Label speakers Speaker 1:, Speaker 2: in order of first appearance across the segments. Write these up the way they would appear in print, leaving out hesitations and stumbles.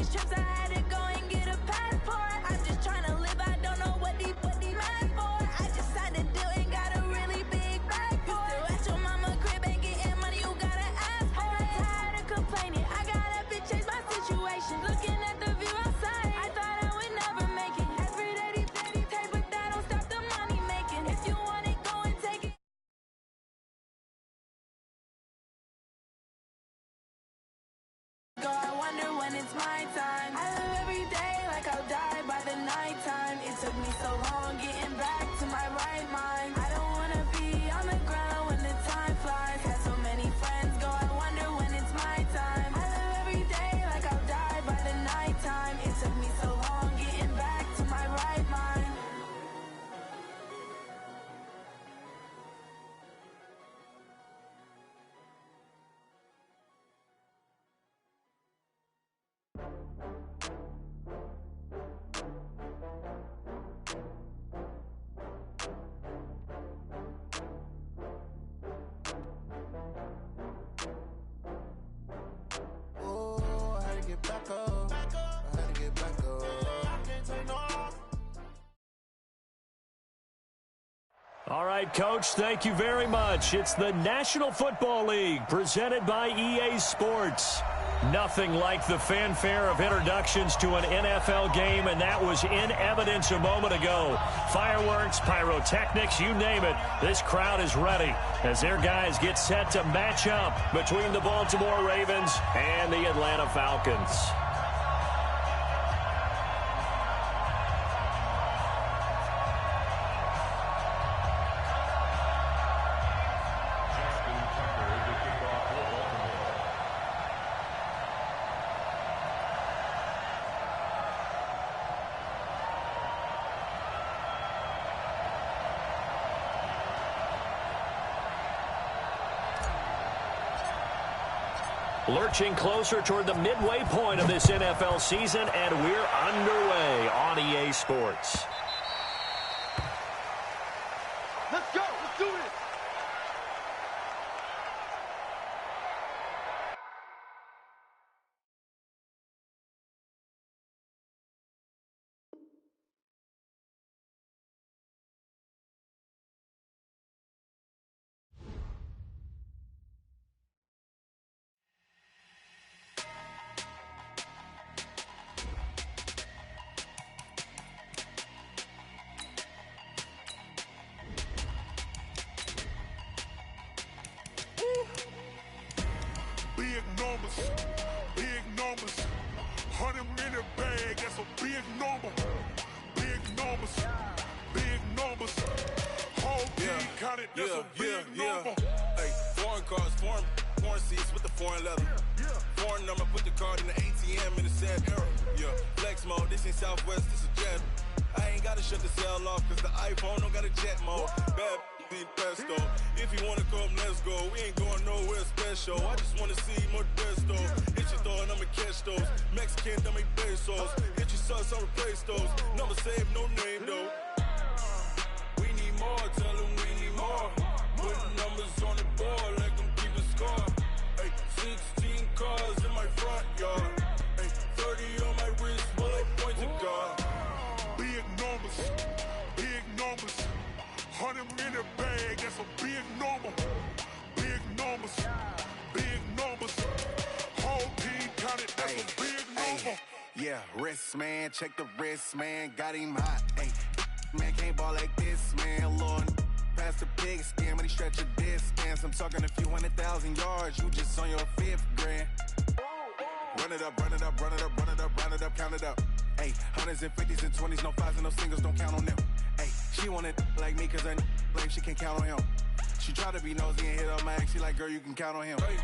Speaker 1: these trips, I had to go and get a passport. I'm just trying to live, I don't know what these mad for. I just signed a deal and got a really big bag for it. Still at your mama crib and getting money, you gotta ask for it. I'm tired of complaining, I got up and changed my situation. Looking at the view outside, I thought I would never make it. Every day these take, but that don't stop the money making. If you want it, go and take it. Go, I wonder when it's my time. I live every day like I'll die by the nighttime. It took me so long getting back to my right mind. I don't wanna be on the ground when the time flies. Had so many friends go, I wonder when it's my time. I live every day like I'll die by the nighttime. It took me so long getting back to my right mind.
Speaker 2: Oh, I had to get back up. I had to get back up. I can't take no loss.
Speaker 3: All right, Coach, thank you very much. It's the National Football League presented by EA Sports. Nothing like the fanfare of introductions to an NFL game, and that was in evidence a moment ago. Fireworks, pyrotechnics, you name it. This crowd is ready as their guys get set to match up between the Baltimore Ravens and the Atlanta Falcons. Lurching closer toward the midway point of this NFL season, and we're underway on EA Sports.
Speaker 2: Let's go. Let's do this.
Speaker 4: Big numbers, 100-minute bag, that's a big number. Big numbers, whole team counted, that's a big number.
Speaker 5: Hey, foreign cars, foreign seats with the foreign leather. Foreign number, put the card in the ATM in the sad era. Yeah, flex mode, this ain't Southwest, this is Jet. I ain't gotta shut the cell off, cause the iPhone don't got a jet mode. Bad need pesto. If you wanna come, let's go. We ain't going nowhere special. I just wanna see more desto. Hit your throw and I'ma catch those. Mexican, dummy pesos. Hit your sauce, I'll replace those. Number save, no name though. We need more, tell them we need more. Putting numbers on the board, let them keep the score. Hey, 16 cars in my front yard. Hey, 30 on my wrist, bullet point to God.
Speaker 4: Big numbers, 100-minute bag, that's a big number. Big numbers, whole team counted, that's a big number.
Speaker 2: Yeah, wrist man, check the wrist man, got him hot. Hey, man can't ball like this, man. Lord, past the pig skin when he stretch a distance. I'm talking a few 100,000 yards, you just on your 5th grand. Run it up, count it up. Hey, hundreds and 50s and 20s, no 5s and no singles, don't count on them. Hey, she want it like me cause her like she can count on him. She try to be nosy and hit up my ex, she like, girl, you can count on him.
Speaker 5: Hey,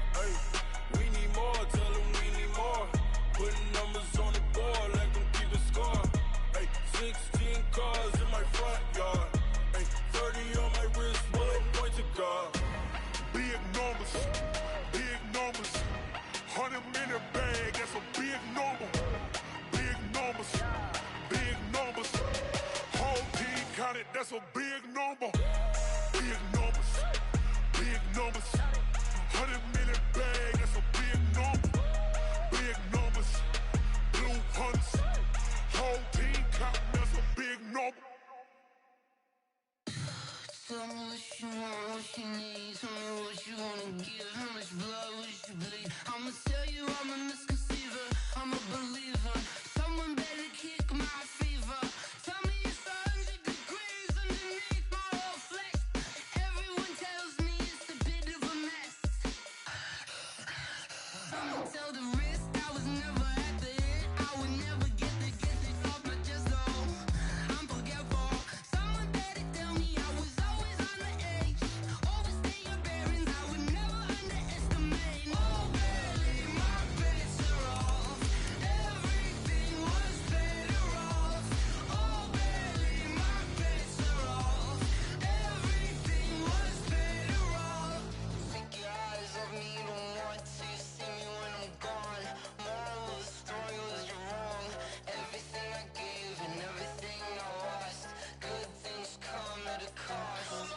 Speaker 5: we need more, tell them we need more. Putting numbers on the board, let them keep the score. Hey, 16 cars in my front yard. Hey, 30 on my wrist, bullet point to God.
Speaker 4: Big numbers, 100-minute bag, that's a big number. Big numbers, whole team counted, that's a big number. Big numbers, 100-minute bag, that's a big number. Big
Speaker 1: Tell the risk I was never at the end. I would never get it off my chest though. I'm forgetful. Someone better tell me I was always on the edge. Overstay your bearings, I would never underestimate. Oh, barely my bets are off. Everything was better off. Oh, barely my bets are off. Everything was better off. Take your eyes off me, don't want to see me when I'm gone. Moral of the story was you're wrong. Everything I gave and everything I lost. Good things come at a cost.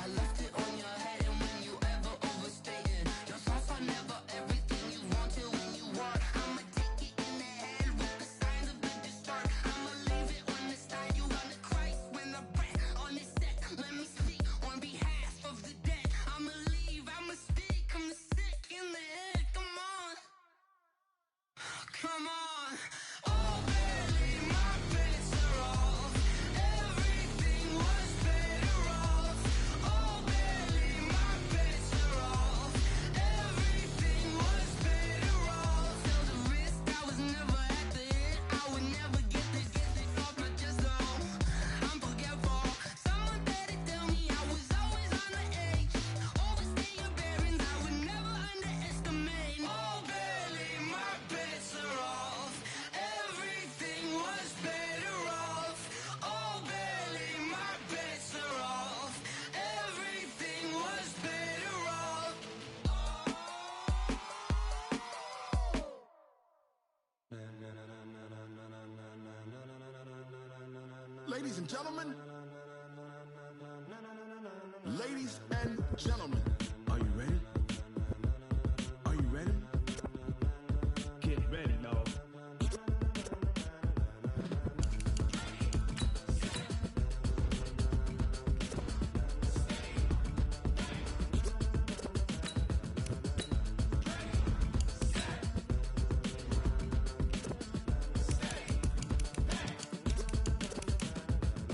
Speaker 1: I left it on your head, and when you ever overstay it, your thoughts are never everything you wanted when you want. I'ma take it in the head with the signs of the distort. I'ma leave it on the side. You on the Christ when I breath on this set. Let me speak on behalf of the dead. I'ma leave, I'ma speak, I'm sick in the head. Come on, come on. Oh, barely my bets are off. Everything was better off. Oh, barely my bets are off. Everything was better off. Tell the risk I was never at the end. I would never get it off my chest though. I'm forgetful. Someone better tell me I was always on the edge. Overstay your bearings, I would never underestimate. Oh, barely my bets are off. Everything was better off. Oh, barely my bets are off. Everything was better off.
Speaker 4: Ladies and gentlemen, ladies and gentlemen, are you ready? Are you ready?
Speaker 3: Get ready, no.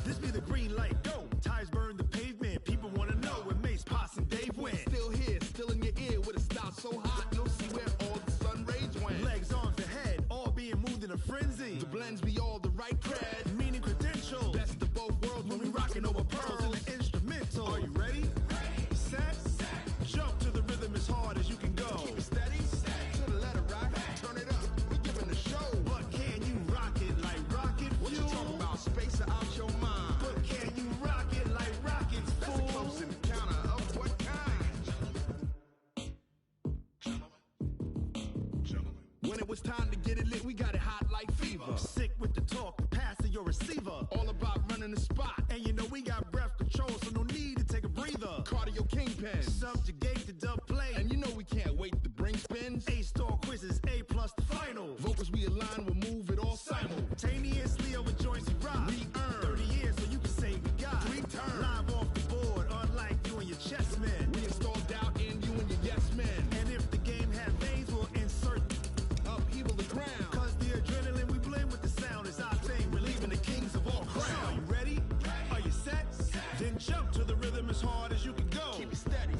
Speaker 3: This be the green light, go. Tires burn the pavement. People wanna know where Mace, Potts, and Dave went.
Speaker 4: Still here, still in your ear with a style so hot, you'll see where all the sun rays went.
Speaker 3: Legs, arms, and head, all being moved in a frenzy.
Speaker 4: The blends be all the right cred.
Speaker 3: Meaning credentials.
Speaker 4: Best of both worlds when we rockin' over pearls.
Speaker 3: in the instrumental.
Speaker 4: Are you ready?
Speaker 3: Set? Jump to the rhythm as hard as you can go.
Speaker 4: Keep it steady, to the letter right. Turn it up, we giving the show.
Speaker 3: But can you rock it like rocket
Speaker 4: What you
Speaker 3: fuel?
Speaker 4: talking about? Space or out your mind?
Speaker 3: But can you rock it like rockets,
Speaker 4: That's a
Speaker 3: fool?
Speaker 4: close encounter of what kind? When it was time to get it lit, we got it hot like fever.
Speaker 3: Sick with the talk, the pass to your receiver.
Speaker 4: All about running the spot.
Speaker 3: And you know we got breath control, so no need to take a breather.
Speaker 4: Cardio kingpin.
Speaker 3: Subjugate the dub play.
Speaker 4: And you know we can't wait to bring spins.
Speaker 3: A-star quizzes, A+ the final.
Speaker 4: Vocals we align, we'll move it all
Speaker 3: Simultaneously over joints we rock.
Speaker 4: We earn
Speaker 3: 30 years, so you can say we got
Speaker 4: 3 turns.
Speaker 3: live off the board, unlike you and your chess men.
Speaker 4: We install doubt in you and your yes men.
Speaker 3: And if the game had veins, we'll insert.
Speaker 4: Upheaval the ground.
Speaker 3: Cause the adrenaline we blend with the sound is our thing. We're leaving the kings of all
Speaker 4: So,
Speaker 3: crown. Are you ready? Are you set? Then jump to the rhythm as hard as you can go.
Speaker 4: Keep it steady,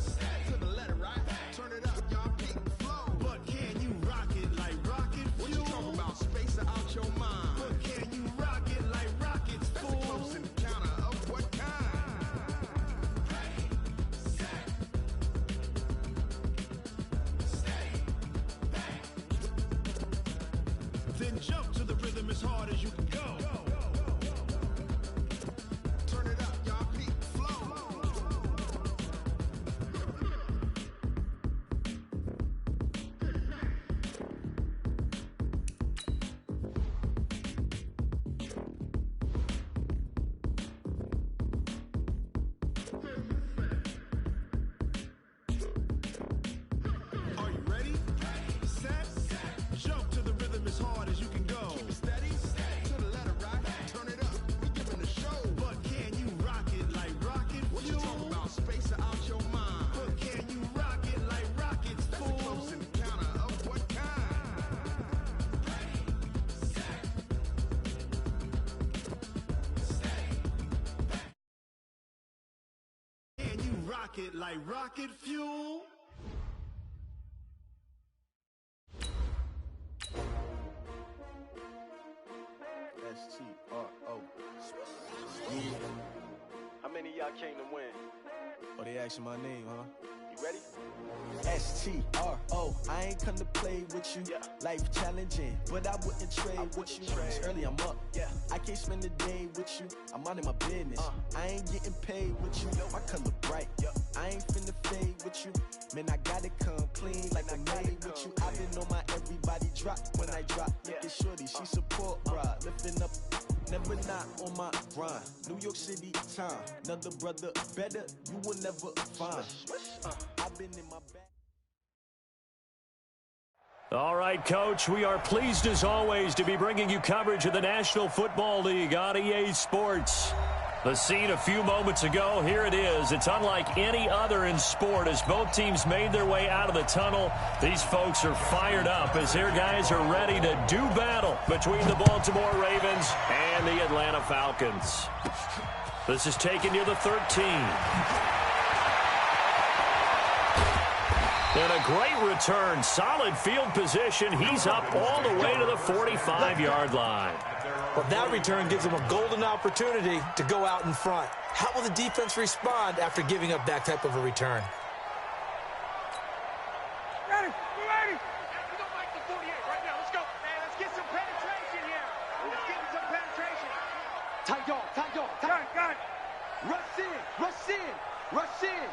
Speaker 4: to the letter right. Turn it up, y'all peak the flow.
Speaker 3: But can you rock it like rocket
Speaker 4: What
Speaker 3: fuel?
Speaker 4: you talking about? Space or out your mind?
Speaker 3: But can you rock it like rockets,
Speaker 4: That's a
Speaker 3: fool?
Speaker 4: close encounter of what kind?
Speaker 3: Then jump to the rhythm as hard as you can go.
Speaker 4: Turn it up, y'all peak the flow.
Speaker 3: Are you ready? Set? Jump to the rhythm as hard as you can go.
Speaker 4: Keep it steady, to the letter right. Turn it up, we giving the show.
Speaker 3: But can you rock it like rocket
Speaker 4: What you
Speaker 3: fuel?
Speaker 4: talking about? Space or out your mind?
Speaker 3: But can you rock it like rockets,
Speaker 4: That's a
Speaker 3: fool?
Speaker 4: close encounter of what kind?
Speaker 3: Can you rock it like rocket fuel?
Speaker 6: came to win.
Speaker 4: Oh, they asking my name, huh?
Speaker 6: You ready?
Speaker 4: STRO, I ain't come to play with you.
Speaker 6: Yeah.
Speaker 4: Life challenging, but I wouldn't trade with you. It's early, I'm up.
Speaker 6: Yeah.
Speaker 4: I can't spend the day with you. I'm minding my business. I ain't getting paid with you. My color bright. I ain't finna fade with you. Man, I gotta come clean like I made with you. I've been on my everybody drop when I drop. Look at shorty, she support ride. Lifting up, never not on my grind. New York City time. Another brother better, you will never find. I've been in my back.
Speaker 3: All right, Coach, we are pleased as always to be bringing you coverage of the National Football League on EA Sports. The scene a few moments ago, here it is. It's unlike any other in sport as both teams made their way out of the tunnel. These folks are fired up as their guys are ready to do battle between the Baltimore Ravens and the Atlanta Falcons. This is taken near the 13. And a great return, solid field position. He's up all the way to the 45-yard line.
Speaker 7: Well, that return gives them a golden opportunity to go out in front. How will the defense respond after giving up that type of a return?
Speaker 8: Ready, ready. We don't like the 48 right now. Let's go. Man, let's get some penetration here. Let's get some penetration.
Speaker 6: Tight dog, tight dog.
Speaker 8: Got it, got it.
Speaker 6: Rush in, rush in, rush in.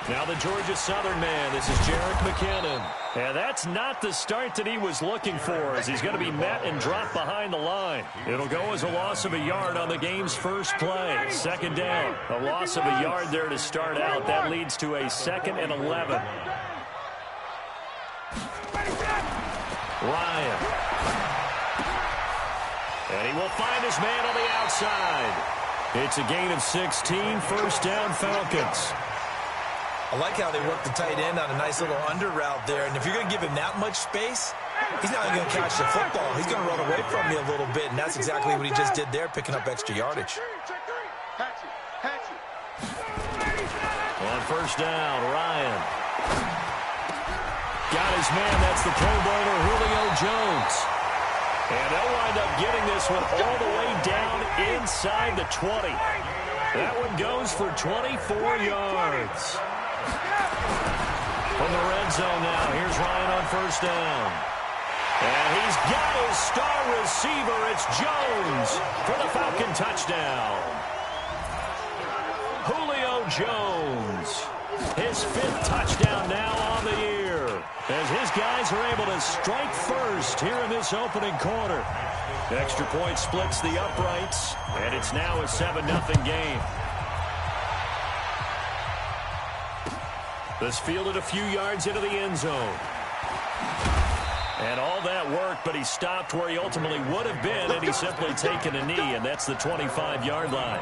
Speaker 3: Now the Georgia Southern man, this is Jerick McKinnon. And that's not the start that he was looking for as he's going to be met and dropped behind the line. It'll go as a loss of a yard on the game's first play. Second down. A loss of a yard there to start out. That leads to a 2nd and 11. Ryan. And he will find his man on the outside. It's a gain of 16, first down Falcons.
Speaker 7: I like how they work the tight end on a nice little under route there. And if you're going to give him that much space, he's not even going to catch the football. He's going to run away from you a little bit, and that's exactly what he just did there, picking up extra yardage.
Speaker 3: On first down, Ryan. Got his man. That's the Pro Bowler, Julio Jones. And they'll wind up getting this one all the way down inside the 20. That one goes for 24 yards. From the red zone now, here's Ryan on first down. And he's got his star receiver. It's Jones for the Falcon touchdown. Julio Jones, his 5th touchdown now on the year, as his guys are able to strike first here in this opening quarter. Extra point splits the uprights, and it's now a 7-0 game. This fielded a few yards into the end zone. And all that work, but he stopped where he ultimately would have been, and he's simply taken a knee, and that's the 25-yard line.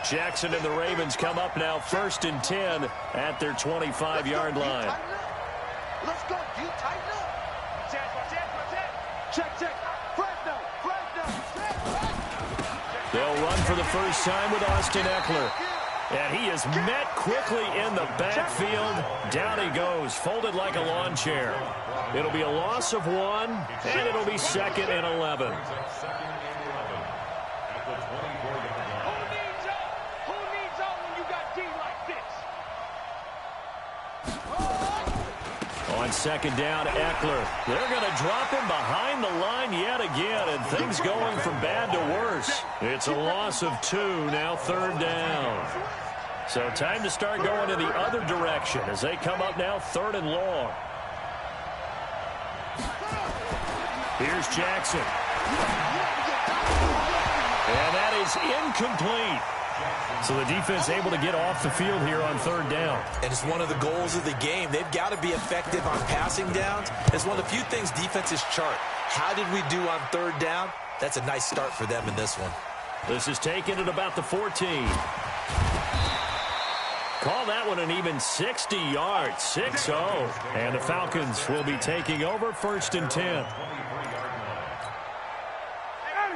Speaker 3: Jackson and the Ravens come up now 1st and 10 at their 25-yard line.
Speaker 6: Let's go, you tighten up. Check, check.
Speaker 3: They'll run for the first time with Austin Eckler. And he is met quickly in the backfield. Down he goes, folded like a lawn chair. It'll be a loss of 1, and it'll be 2nd and 11. On second down, Eckler. They're going to drop him behind the line yet again, and things going from bad to worse. It's a loss of 2, now 3rd down. So time to start going in the other direction as they come up now 3rd and long. Here's Jackson. And that is incomplete. So the defense able to get off the field here on 3rd down.
Speaker 7: And it's one of the goals of the game. They've got to be effective on passing downs. It's one of the few things defenses chart. How did we do on 3rd down? That's a nice start for them in this one.
Speaker 3: This is taken at about the 14. Call that one an even 60 yards, 6-0. And the Falcons will be taking over 1st and 10.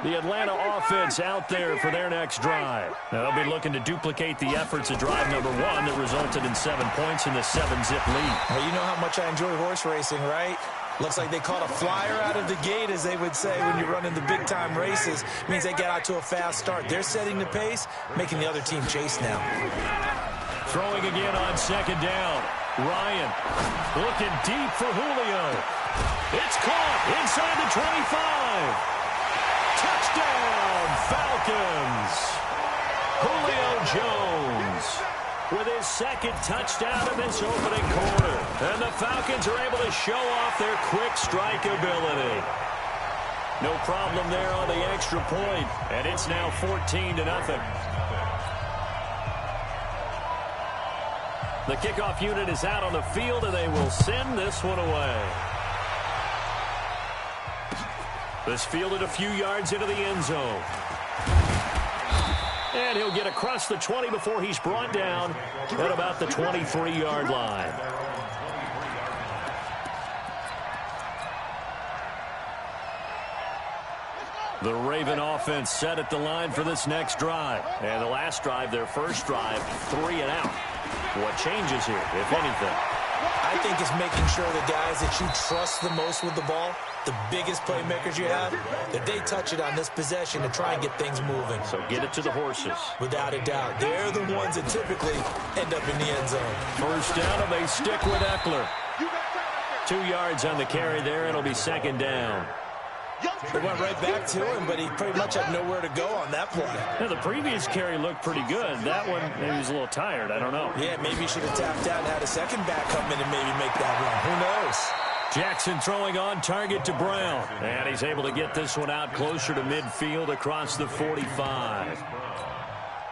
Speaker 3: The Atlanta offense out there for their next drive. Now, they'll be looking to duplicate the efforts of drive number 1 that resulted in 7 points in the 7-zip lead.
Speaker 7: Well, you know how much I enjoy horse racing, right? Looks like they caught a flyer out of the gate, as they would say when you're running the big-time races. It means they get out to a fast start. They're setting the pace, making the other team chase now.
Speaker 3: Throwing again on second down. Ryan looking deep for Julio. It's caught inside the 25. Touchdown, Falcons. Julio Jones with his second touchdown in this opening quarter. And the Falcons are able to show off their quick strike ability. No problem there on the extra point, and it's now 14-0. The kickoff unit is out on the field, and they will send this one away. This fielded a few yards into the end zone. And he'll get across the 20 before he's brought down at about the 23-yard line. The Raven offense set at the line for this next drive. And the last drive, their first drive, 3 and out. What changes here, if anything?
Speaker 7: I think it's making sure the guys that you trust the most with the ball, the biggest playmakers you have, that they touch it on this possession to try and get things moving.
Speaker 3: So get it to the horses.
Speaker 7: Without a doubt. They're the ones that typically end up in the end zone.
Speaker 3: First down, and they stick with Eckler. 2 yards on the carry there. It'll be second down.
Speaker 7: They went right back to him, but he pretty much had nowhere to go on that play.
Speaker 3: Now, the previous carry looked pretty good. That one, maybe he was a little tired. I don't know.
Speaker 7: Yeah, maybe he should have tapped out and had a second back come in and maybe make that run. Who knows?
Speaker 3: Jackson throwing on target to Brown. And he's able to get this one out closer to midfield across the 45.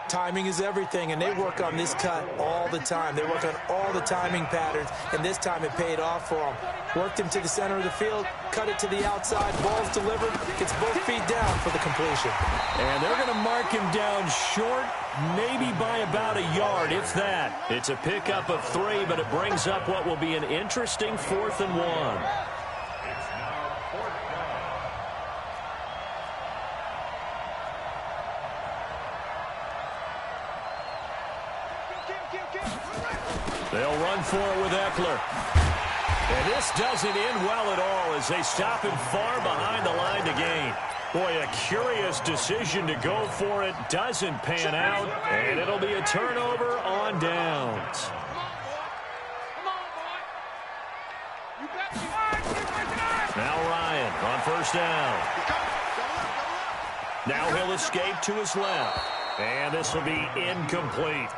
Speaker 7: Timing is everything, and they work on this cut all the time. They work on all the timing patterns, and this time it paid off for them. Worked him to the center of the field, cut it to the outside, ball's delivered, gets both feet down for the completion.
Speaker 3: And they're going to mark him down short, maybe by about a yard, if that. It's a pickup of 3, but it brings up what will be an interesting 4th and 1. They'll run for it with Eckler. And this doesn't end well at all as they stop him far behind the line to gain. Boy, a curious decision to go for it. Doesn't pan out, and it'll be a turnover on downs. Now Ryan on first down. Now he'll escape to his left. And this will be incomplete.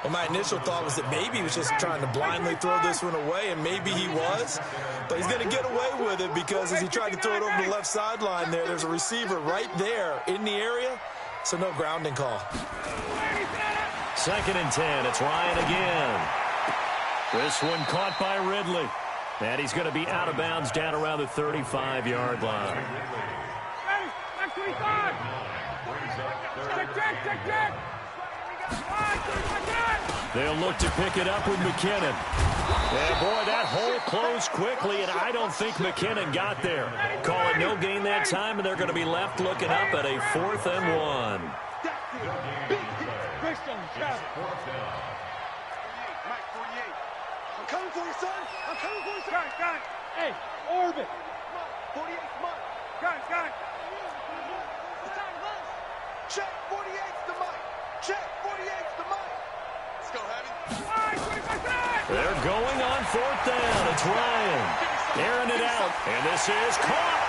Speaker 7: Well, my initial thought was that maybe he was just trying to blindly throw this one away, and maybe he was. But he's going to get away with it because as he tried to throw it over the left sideline there's a receiver right there in the area, so no grounding call.
Speaker 3: 2nd and 10. It's Ryan again. This one caught by Ridley. And he's going to be out of bounds down around the 35-yard line. They'll look to pick it up with McKinnon. And, boy, that hole closed quickly, and I don't think McKinnon got there. Call it no gain that time, and they're going to be left looking up at a 4th and 1.
Speaker 6: I'm coming for you, son. I'm coming for you, son. Got it. Hey, orbit. 48, come on. Got it. Check, 48's the mic. Check, 48's the mic. Let's go, Heavy.
Speaker 3: They're going on 4th down. It's Ryan. Airing it out. And this is caught.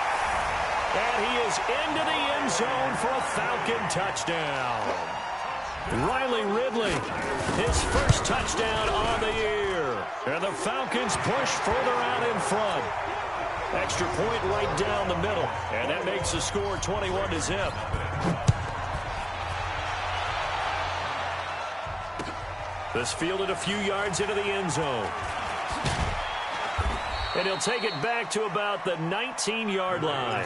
Speaker 3: And he is into the end zone for a Falcon touchdown. Riley Ridley, his first touchdown on the year. And the Falcons push further out in front. Extra point right down the middle. And that makes the score 21-0. This fielded a few yards into the end zone. And he'll take it back to about the 19-yard line.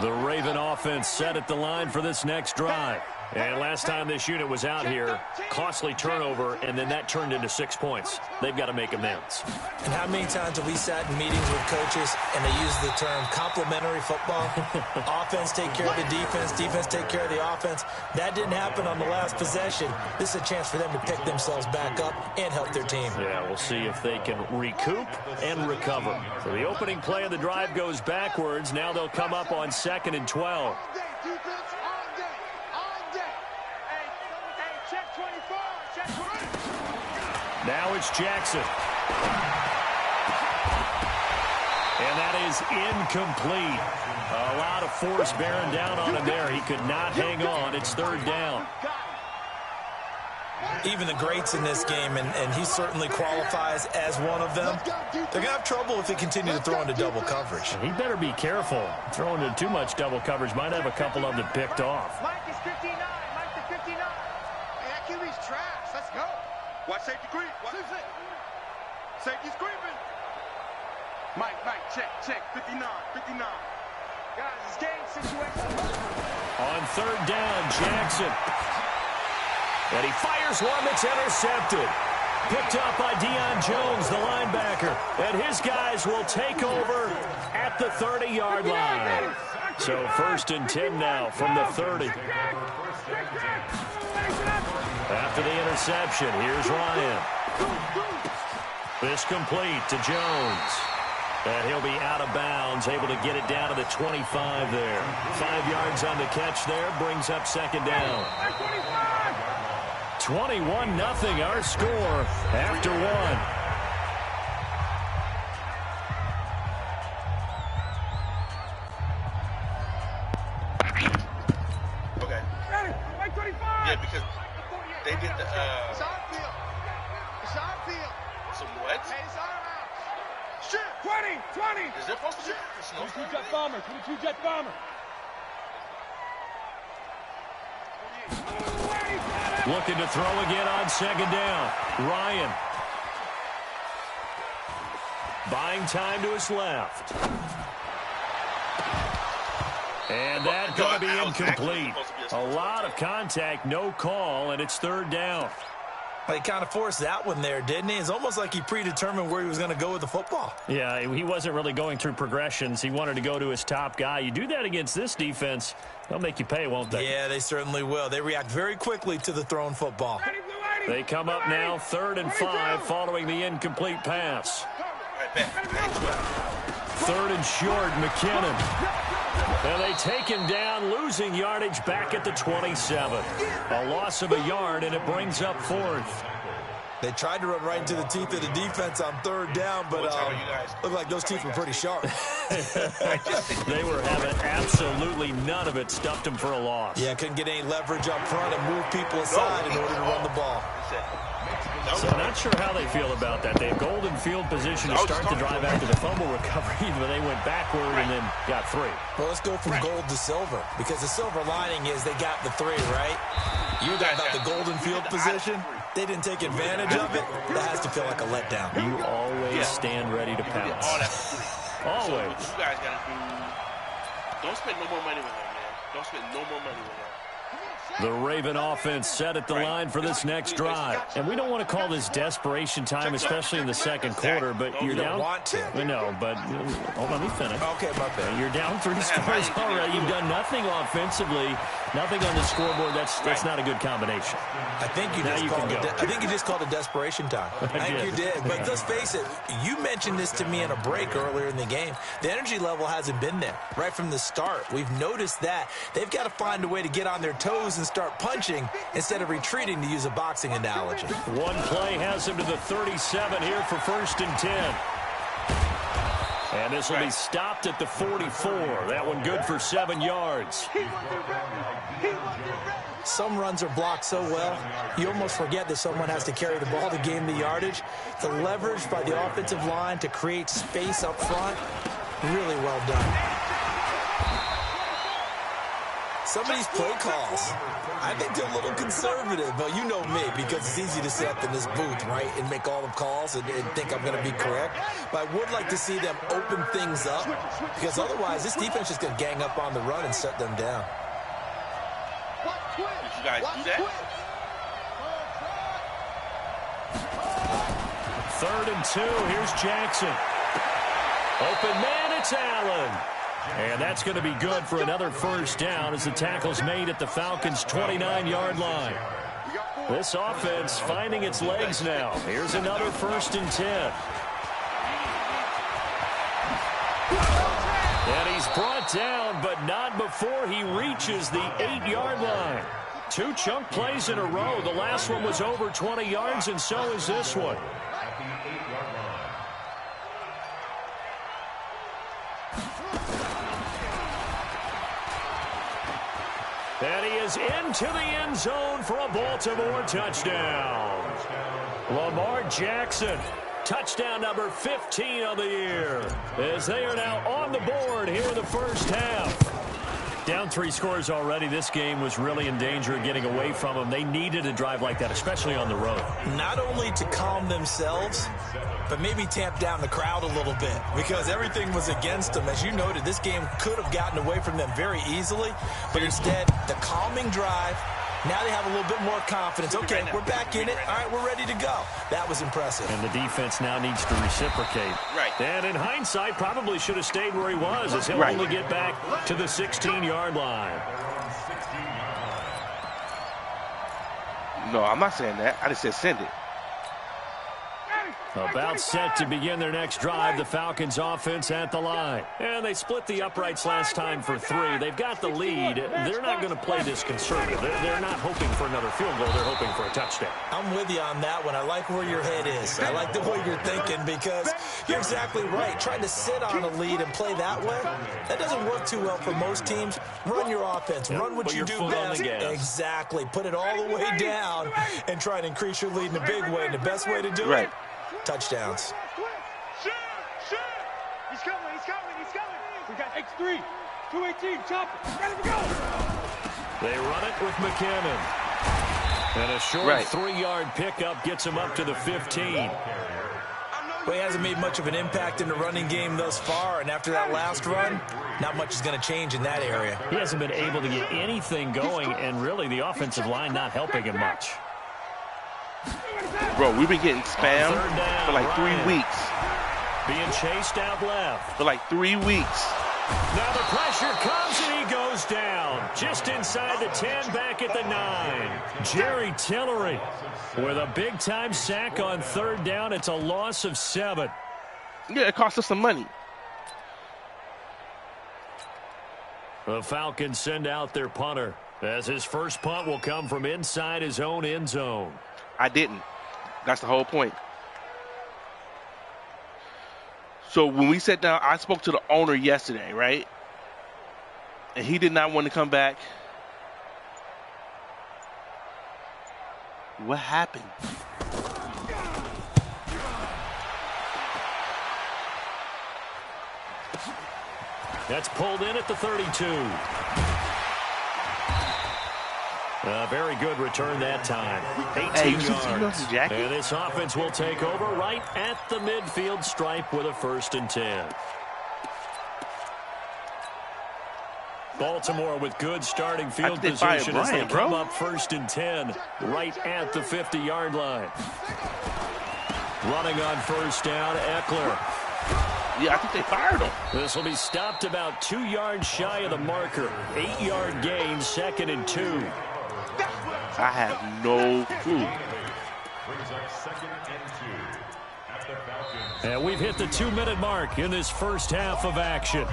Speaker 3: The Raven offense set at the line for this next drive. And last time this unit was out here, costly turnover, and then that turned into 6 points. They've got to make amends.
Speaker 7: And how many times have we sat in meetings with coaches and they use the term complementary football? Offense take care of the defense, defense take care of the offense. That didn't happen on the last possession. This is a chance for them to pick themselves back up and help their team.
Speaker 3: Yeah, we'll see if they can recoup and recover. So the opening play of the drive goes backwards. Now they'll come up on 2nd and 12. Now it's Jackson. And that is incomplete. A lot of force bearing down on him there. He could not hang on. It's 3rd down.
Speaker 7: Even the greats in this game, and he certainly qualifies as one of them, they're going to have trouble if they continue to throw into double coverage.
Speaker 3: He better be careful. Throwing into too much double coverage might have a couple of them picked off.
Speaker 8: Mike is 59. Mike the 59. Hey, that QB's trash. Let's go. Watch safety creep. Safety's creeping. Mike, check. 59. Guys, it's game situation.
Speaker 3: On 3rd down, Jackson. And he fires one that's intercepted. Picked up by Deion Jones, the linebacker. And his guys will take over at the 30-yard line. So 1st and 10 now from the 30. After the interception, here's Ryan. This complete to Jones. And he'll be out of bounds, able to get it down to the 25 there. 5 yards on the catch there, brings up 2nd down. 21-0 our score after 1.
Speaker 5: Okay. Yeah, because they did the
Speaker 8: It's on field.
Speaker 5: some what?
Speaker 8: Hey, it's on out. Shit. 20.
Speaker 5: Is there supposed to be a snow?
Speaker 6: 22 jet bomber. 22 jet bomber.
Speaker 3: Looking to throw again on 2nd down. Ryan. Buying time to his left. And that's going to be incomplete. A lot of contact, no call, and it's 3rd down.
Speaker 7: He kind of forced that one there, didn't he? It's almost like he predetermined where he was going to go with the football.
Speaker 3: Yeah, he wasn't really going through progressions. He wanted to go to his top guy. You do that against this defense, they'll make you pay, won't they?
Speaker 7: Yeah, they certainly will. They react very quickly to the thrown football.
Speaker 3: They come up now 3rd and 5 following the incomplete pass. 3rd and short, McKinnon. And they take him down, losing yardage back at the 27. A loss of a yard, and it brings up 4th.
Speaker 7: They tried to run right into the teeth of the defense on 3rd down, but looked like those teeth were pretty sharp.
Speaker 3: They were having absolutely none of it, stuffed them for a loss.
Speaker 7: Yeah, couldn't get any leverage up front and move people aside in order to run the ball.
Speaker 3: So not sure how they feel about that. They had golden field position to start the drive after the fumble recovery, but they went backward and then got 3.
Speaker 7: Well, let's go from gold to silver, because the silver lining is they got the 3, right? You were talking about the golden field position. They didn't take advantage of it. That has to feel like a letdown.
Speaker 3: You always stand ready to pounce. Always.
Speaker 5: So you guys got to do, don't spend no more money with him, man. Don't spend no more money with him.
Speaker 3: The Raven offense set at the line for this next drive. And we don't want to call this desperation time, especially in the 2nd quarter, but you're down.
Speaker 7: You don't want to.
Speaker 3: I know, but let me finish.
Speaker 7: Okay, my bad.
Speaker 3: You're down 3 scores already. You've done nothing offensively, nothing on the scoreboard. That's not a good combination.
Speaker 7: I think you just called it desperation time. I think you did. But let's face it, you mentioned this to me in a break earlier in the game. The energy level hasn't been there right from the start. We've noticed that. They've got to find a way to get on their toes and start punching instead of retreating, to use a boxing analogy.
Speaker 3: One play has him to the 37 here for 1st and 10. And this will be stopped at the 44. That one good for 7 yards.
Speaker 7: Some runs are blocked so well, you almost forget that someone has to carry the ball to gain the yardage. The leverage by the offensive line to create space up front, really well done. Some of these play calls, I think they're a little conservative, but you know me, because it's easy to sit up in this booth, right, and make all the calls and think I'm going to be correct. But I would like to see them open things up, because otherwise this defense is going to gang up on the run and shut them down.
Speaker 8: you guys do that?
Speaker 3: 3rd and 2. Here's Jackson. Open man, it's Allen. And that's going to be good for another first down as the tackle's made at the Falcons' 29-yard line. This offense finding its legs now. Here's another 1st and 10. And he's brought down, but not before he reaches the 8-yard line. 2 chunk plays in a row. The last one was over 20 yards, and so is this one. And he is into the end zone for a Baltimore touchdown. Lamar Jackson, touchdown number 15 of the year, as they are now on the board here in the first half. Down 3 scores already. This game was really in danger of getting away from them. They needed a drive like that, especially on the road.
Speaker 7: Not only to calm themselves, but maybe tamp down the crowd a little bit, because everything was against them. As you noted, this game could have gotten away from them very easily, but instead, the calming drive, now they have a little bit more confidence. Okay, we're back in it. All right, we're ready to go. That was impressive.
Speaker 3: And the defense now needs to reciprocate.
Speaker 8: Right.
Speaker 3: And in hindsight, probably should have stayed where he was, as he'll only get back to the 16-yard line.
Speaker 8: No, I'm not saying that. I just said send it.
Speaker 3: About set to begin their next drive, the Falcons offense at the line. And they split the uprights last time for 3. They've got the lead. They're not going to play this conservative. They're not hoping for another field goal. They're hoping for a touchdown.
Speaker 7: I'm with you on that one. I like where your head is. I like the way you're thinking, because you're exactly right. Trying to sit on a lead and play that way, that doesn't work too well for most teams. Run your offense. Run what you do best. Exactly. Put it all the way down and try to increase your lead in a big way. And the best way to do it, touchdowns.
Speaker 6: Shoot! He's coming! We got X3, 218, chopper. Ready to go!
Speaker 3: They run it with McKinnon. And a short 3-yard pickup gets him up to the 15.
Speaker 7: Well, he hasn't made much of an impact in the running game thus far, and after that last run, not much is going to change in that area.
Speaker 3: He hasn't been able to get anything going, and really the offensive line not helping him much.
Speaker 8: Bro, we've been getting spammed for like 3 weeks.
Speaker 3: Being chased out left.
Speaker 8: For like 3 weeks.
Speaker 3: Now the pressure comes and he goes down. Just inside the 10, back at the 9. Jerry Tillery with a big-time sack on 3rd down. It's a loss of 7.
Speaker 8: Yeah, it cost us some money.
Speaker 3: The Falcons send out their punter, as his first punt will come from inside his own end zone.
Speaker 8: I didn't. That's the whole point. So when we sat down, I spoke to the owner yesterday, right? And he did not want to come back. What happened?
Speaker 3: That's pulled in at the 32. Very good return that time. 18 yards. And this offense will take over right at the midfield stripe with a 1st and 10. Baltimore with good starting field position as they come up 1st and 10 right at the 50-yard line. Running on 1st down, Eckler.
Speaker 8: Yeah, I think they fired him.
Speaker 3: This will be stopped about 2 yards shy of the marker. 8-yard gain, 2nd and 2.
Speaker 8: I have no clue.
Speaker 3: And we've hit the 2-minute mark in this first half of action.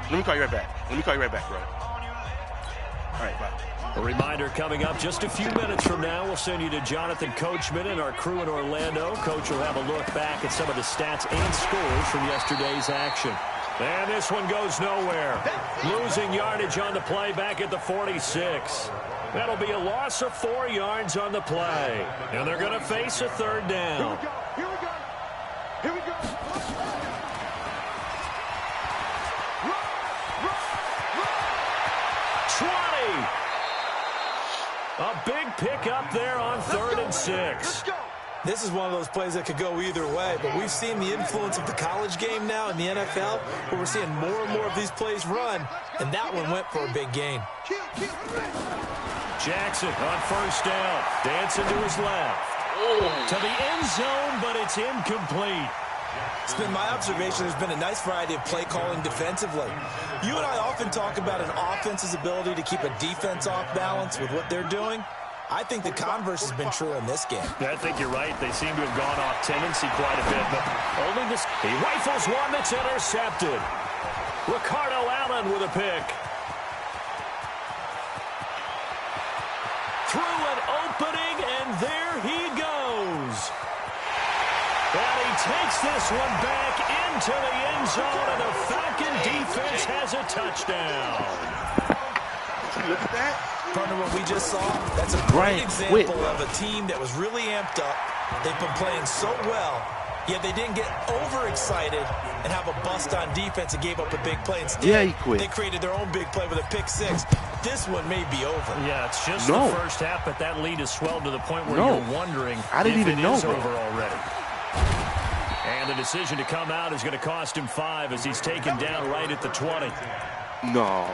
Speaker 8: Let me call you right back. Bro. All right, bye.
Speaker 3: A reminder coming up just a few minutes from now. We'll send you to Jonathan Coachman and our crew in Orlando. Coach will have a look back at some of the stats and scores from yesterday's action. And this one goes nowhere. Losing yardage on the play back at the 46. That'll be a loss of 4 yards on the play. And they're going to face a 3rd down.
Speaker 6: Here we go. Run.
Speaker 3: 20. A big pickup there on 3rd and 6.
Speaker 7: This is one of those plays that could go either way, but we've seen the influence of the college game now in the NFL, where we're seeing more and more of these plays run, and that one went for a big gain.
Speaker 3: Jackson on first down, dancing to his left. To the end zone, but it's incomplete.
Speaker 7: It's been my observation there's been a nice variety of play calling defensively. You and I often talk about an offense's ability to keep a defense off balance with what they're doing. I think the converse has been true in this game.
Speaker 3: I think you're right. They seem to have gone off tendency quite a bit, but only this. He rifles one that's intercepted. Ricardo Allen with a pick. Through an opening, and there he goes. And he takes this one back into the end zone, and the Falcon defense has a touchdown.
Speaker 8: Look at that.
Speaker 7: Partner, what we just saw, that's a great example of a team that was really amped up. They've been playing so well, yet they didn't get overexcited and have a bust on defense and gave up a big play. Instead,
Speaker 9: he quit.
Speaker 7: They created their own big play with a pick six. This one may be over.
Speaker 3: Yeah, it's just the first half, but that lead has swelled to the point where you're wondering
Speaker 9: I didn't
Speaker 3: if
Speaker 9: even
Speaker 3: it
Speaker 9: know,
Speaker 3: is
Speaker 9: bro.
Speaker 3: over already. And the decision to come out is going to cost him 5 as he's taken down right at the 20.
Speaker 9: No.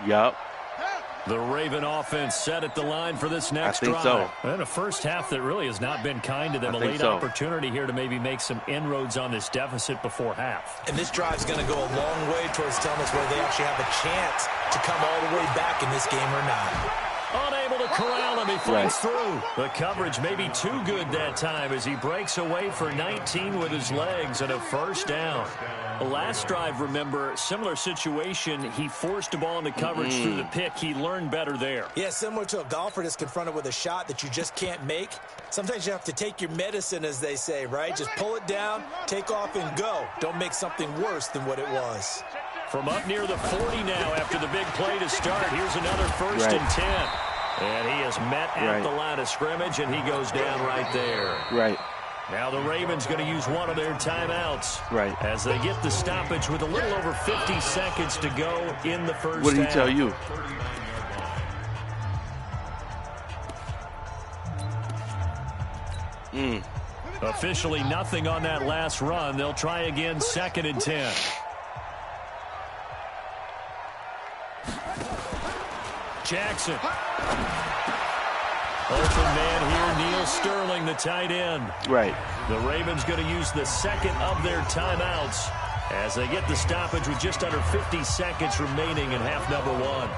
Speaker 9: Yup.
Speaker 3: The Raven offense set at the line for this next drive.
Speaker 9: I think so.
Speaker 3: And a first half that really has not been kind to them. A late opportunity here to maybe make some inroads on this deficit before half.
Speaker 7: And this drive's going to go a long way towards telling us whether they actually have a chance to come all the way back in this game or not.
Speaker 3: Unable to corral him, he fights through. The coverage may be too good that time as he breaks away for 19 with his legs and a first down. The last drive, remember, similar situation. He forced a ball into coverage through the pick. He learned better there.
Speaker 7: Yeah, similar to a golfer that's confronted with a shot that you just can't make. Sometimes you have to take your medicine, as they say, right? Just pull it down, take off, and go. Don't make something worse than what it was.
Speaker 3: From up near the 40 now after the big play to start, here's another first and 10. And he is met at the line of scrimmage, and he goes down right there. Now the Ravens going to use one of their timeouts. As they get the stoppage with a little over 50 seconds to go in the first half.
Speaker 9: What did he tell you?
Speaker 3: Officially nothing on that last run. They'll try again, 2nd and 10. Jackson. Open man here, Neil Sterling, the tight end. The Ravens going to use the second of their timeouts as they get the stoppage with just under 50 seconds remaining in half number 1.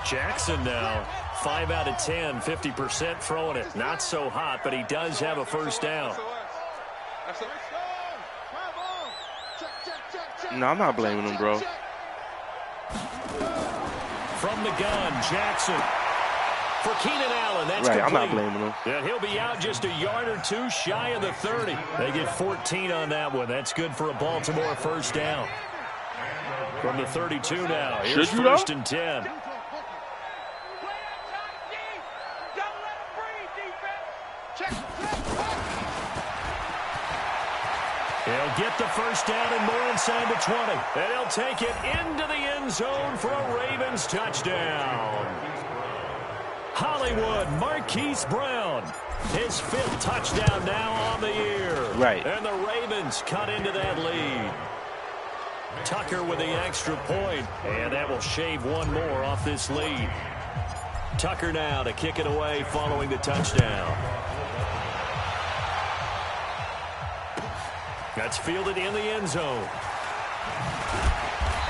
Speaker 3: Jackson now, 5 out of 10, 50% throwing it. Not so hot, but he does have a first down.
Speaker 9: No, I'm not blaming him, bro.
Speaker 3: From the gun, Jackson. For Keenan Allen, that's complete.
Speaker 9: I'm not blaming him.
Speaker 3: And he'll be out just a yard or two shy of the 30. They get 14 on that one. That's good for a Baltimore first down. From the 32 now, here's first and 10. He'll get the first down and more inside the 20. And he'll take it into the end zone for a Ravens touchdown. Hollywood, Marquise Brown, his 5th touchdown now on the year. And the Ravens cut into that lead. Tucker with the extra point, and that will shave one more off this lead. Tucker now to kick it away following the touchdown. That's fielded in the end zone.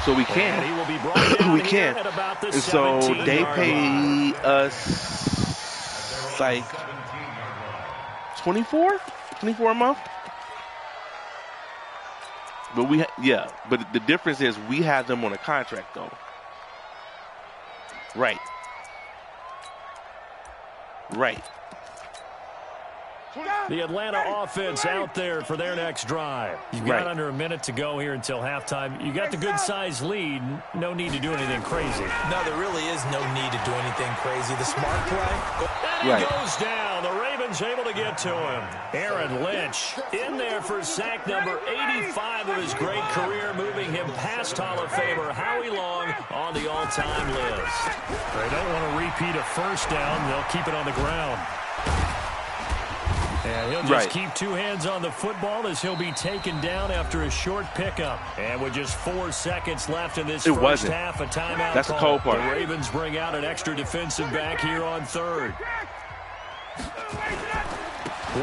Speaker 9: So we can.
Speaker 3: And he will be brought down
Speaker 9: we can.
Speaker 3: At about the
Speaker 9: and so they pay us like 24 a month. But but the difference is we have them on a contract though. Right.
Speaker 3: The Atlanta offense out there for their next drive. You've got under a minute to go here until halftime. You got the good-sized lead. No need to do anything crazy.
Speaker 7: No, there really is no need to do anything crazy. The smart play.
Speaker 3: And he goes down. The Ravens Ravens able to get to him. Aaron Lynch in there for sack number 85 of his great career, moving him past Hall of Famer Howie Long on the all-time list. They don't want to repeat a first down. They'll keep it on the ground. And he'll just keep two hands on the football as he'll be taken down after a short pickup. And with just 4 seconds left in this first half, a timeout.
Speaker 9: That's the cold part.
Speaker 3: The Ravens bring out an extra defensive back here on third.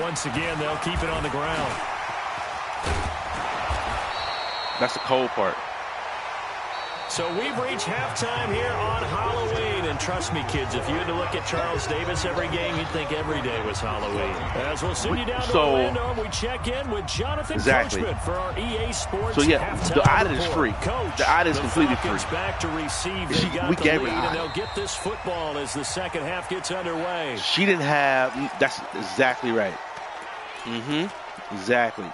Speaker 3: Once again, they'll keep it on the ground.
Speaker 9: That's the cold part.
Speaker 3: So we've reached halftime here on Halloween. And trust me, kids, if you had to look at Charles Davis every game, you'd think every day was Halloween. As we'll send you down to Orlando, and we check in with Jonathan Coachman for our EA Sports halftime
Speaker 9: the audit is free.
Speaker 3: Coach,
Speaker 9: the audit is completely free.
Speaker 3: Back to receive. They got the lead, and they'll get this football as the second half gets underway.
Speaker 9: She didn't have – that's exactly right. Exactly.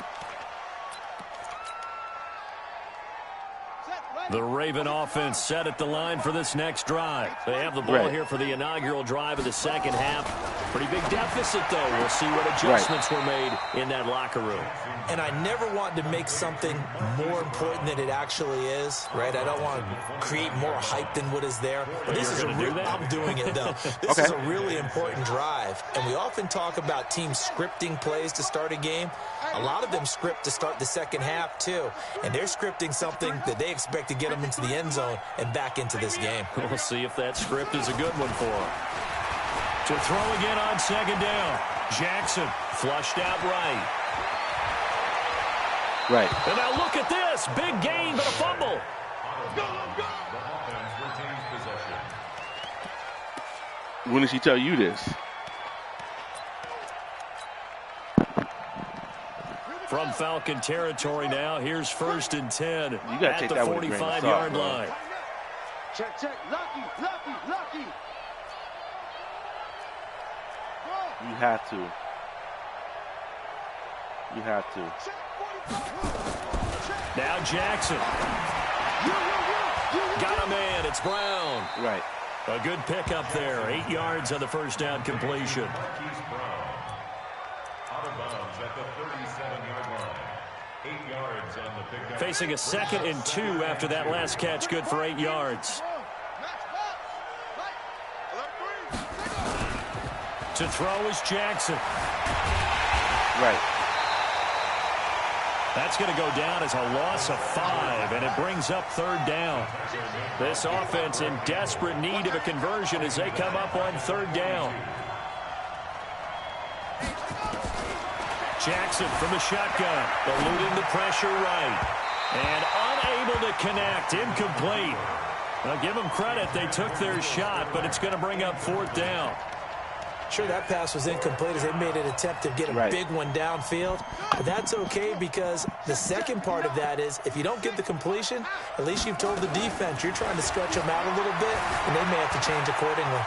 Speaker 3: The Raven offense set at the line for this next drive. They have the ball here for the inaugural drive of the second half. Pretty big deficit, though. We'll see what adjustments were made in that locker room.
Speaker 7: And I never want to make something more important than it actually is, right? I don't want to create more hype than what is there. But this is I'm doing it, though. This is a really important drive. And we often talk about teams scripting plays to start a game. A lot of them script to start the second half, too. And they're scripting something that they expect to get them into the end zone and back into this game.
Speaker 3: We'll see if that script is a good one for them. To throw again on second down. Jackson flushed out right. And now look at this. Big gain, but a fumble.
Speaker 9: When did she tell you this?
Speaker 3: From Falcon territory now, here's 1st and 10
Speaker 9: at
Speaker 3: the 45-yard line.
Speaker 6: Check, lucky.
Speaker 9: You have to.
Speaker 3: Now Jackson. Got a man. It's Brown.
Speaker 9: Right.
Speaker 3: A good pickup there. 8 yards on the first down completion.
Speaker 10: Out of bounds at the 37-yard line. 8 yards on the pickup.
Speaker 3: Facing a 2nd and 2 after that last catch. Good for 8 yards. To throw is Jackson. That's going to go down as a loss of 5, and it brings up 3rd down. This offense in desperate need of a conversion as they come up on 3rd down. Jackson from the shotgun, eluding the pressure right, and unable to connect, incomplete. Now give them credit, they took their shot, but it's going to bring up 4th down.
Speaker 7: Sure, that pass was incomplete as they made an attempt to get a big one downfield. But that's okay because the second part of that is if you don't get the completion, at least you've told the defense you're trying to stretch them out a little bit, and they may have to change accordingly.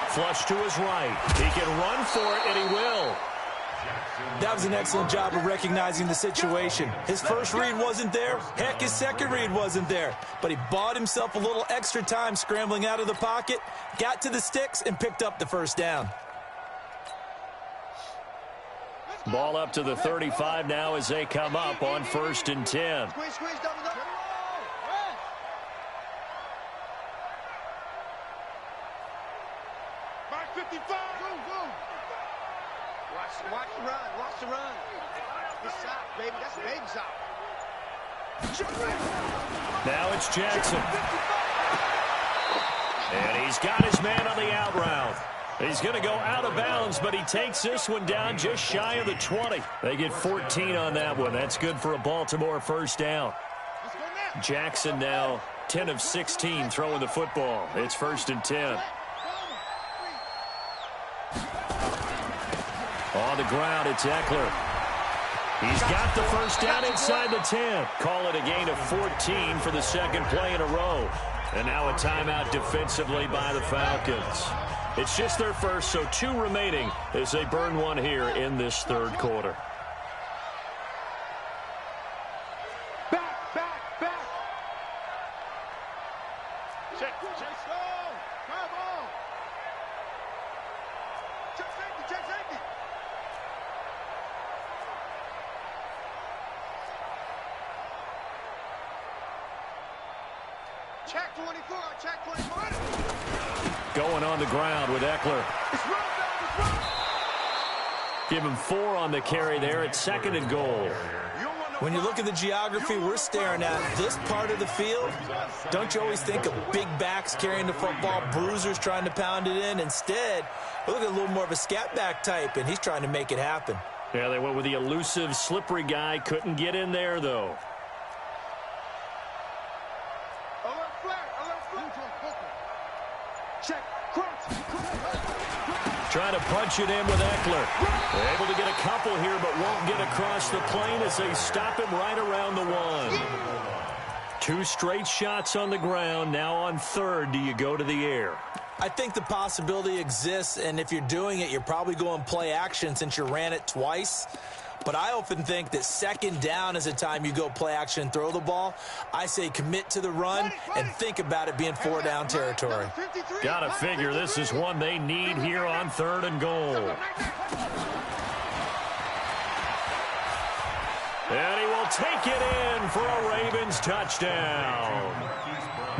Speaker 3: Flush to his right. He can run for it, and he will.
Speaker 7: That was an excellent job of recognizing the situation. His first read wasn't there. Heck, his second read wasn't there. But he bought himself a little extra time scrambling out of the pocket, got to the sticks, and picked up the first down.
Speaker 3: Ball up to the 35 now as they come up on 1st and 10.
Speaker 6: Squeeze, double. Mark 55. Go. Watch the run. This side, baby. That's baby side.
Speaker 3: Now it's Jackson. And he's got his man on the out route. He's going to go out of bounds, but he takes this one down just shy of the 20. They get 14 on that one. That's good for a Baltimore first down. Jackson now 10 of 16 throwing the football. It's 1st and 10. On the ground, it's Eckler. He's got the first down inside the 10. Call it a gain of 14 for the second play in a row. And now a timeout defensively by the Falcons. It's just their first, so 2 remaining as they burn one here in this 3rd quarter.
Speaker 6: Back. Check. Come on. Check safety.
Speaker 8: Check 24. Check 24.
Speaker 3: Going on the ground with Eckler. Give him 4 on the carry there. It's 2nd and goal.
Speaker 7: When you look at the geography we're staring at, this part of the field, don't you always think of big backs carrying the football, bruisers trying to pound it in? Instead, we look at a little more of a scat back type, and he's trying to make it happen.
Speaker 3: Yeah, they went with the elusive, slippery guy. Couldn't get in there, though.
Speaker 8: Alert flag. Check.
Speaker 3: Trying to punch it in with Eckler. Able to get a couple here, but won't get across the plane as they stop him right around the 1. 2 straight shots on the ground. Now on 3rd, do you go to the air?
Speaker 7: I think the possibility exists, and if you're doing it, you're probably going play action since you ran it twice. But I often think that 2nd down is a time you go play action and throw the ball. I say commit to the run and think about it being 4-down territory.
Speaker 3: Gotta figure this is one they need here on 3rd and goal. And he will take it in for a Ravens touchdown.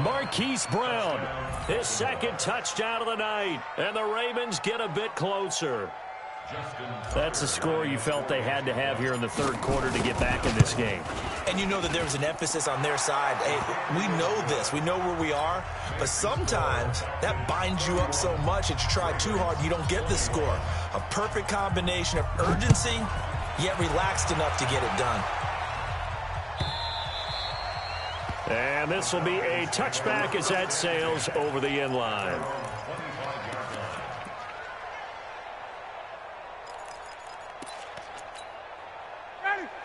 Speaker 3: Marquise Brown, his 2nd touchdown of the night. And the Ravens get a bit closer. That's a score you felt they had to have here in the 3rd quarter to get back in this game.
Speaker 7: And you know that there was an emphasis on their side. Hey, we know this. We know where we are. But sometimes that binds you up so much that you try too hard, you don't get the score. A perfect combination of urgency, yet relaxed enough to get it done.
Speaker 3: And this will be a touchback as that sails over the end line.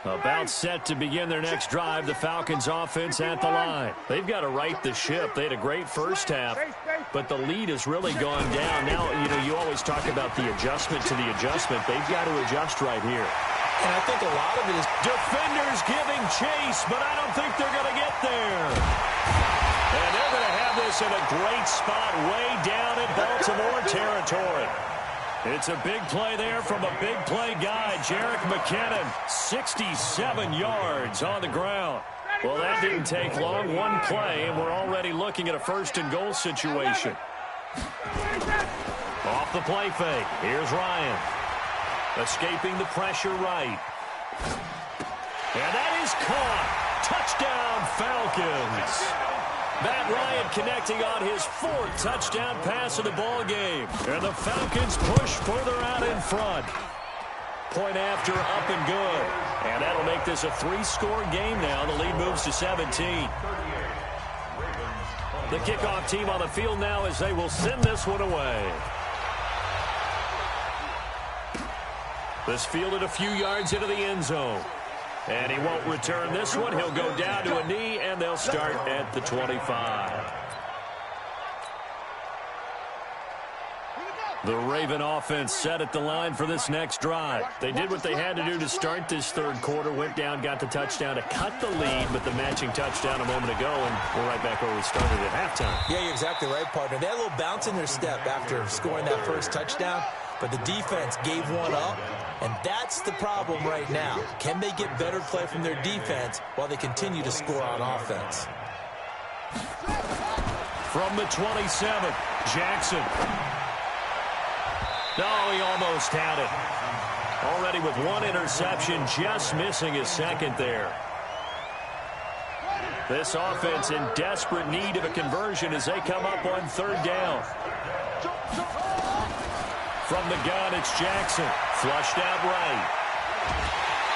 Speaker 3: About set to begin their next drive, the Falcons offense at the line. They've got to right the ship. They had a great first half, but the lead has really gone down. Now, you always talk about the adjustment to the adjustment. They've got to adjust right here.
Speaker 7: And I think a lot of it is
Speaker 3: defenders giving chase, but I don't think they're going to get there. And they're going to have this in a great spot way down in Baltimore territory. It's a big play there from a big play guy, Jerick McKinnon, 67 yards on the ground. Well, that didn't take long, 1 play, and we're already looking at a 1st and goal situation. Off the play fake, here's Ryan. Escaping the pressure right. And that is caught. Touchdown, Falcons. Matt Ryan connecting on his 4th touchdown pass of the ball game. And the Falcons push further out in front. Point after, up and good. And that'll make this a 3-score game now. The lead moves to 17. The kickoff team on the field now as they will send this one away. This fielded a few yards into the end zone. And he won't return this one. He'll go down to a knee, and they'll start at the 25. The Raven offense set at the line for this next drive. They did what they had to do to start this 3rd quarter. Went down, got the touchdown to cut the lead, but the matching touchdown a moment ago, and we're right back where we started at halftime.
Speaker 7: Yeah, you're exactly right, partner. They had a little bounce in their step after scoring that 1st touchdown, but the defense gave one up. And that's the problem right now. Can they get better play from their defense while they continue to score on offense?
Speaker 3: From the 27, Jackson. No, he almost had it. Already with 1 interception, just missing his 2nd there. This offense in desperate need of a conversion as they come up on 3rd down. From the gun, it's Jackson. Flushed out right.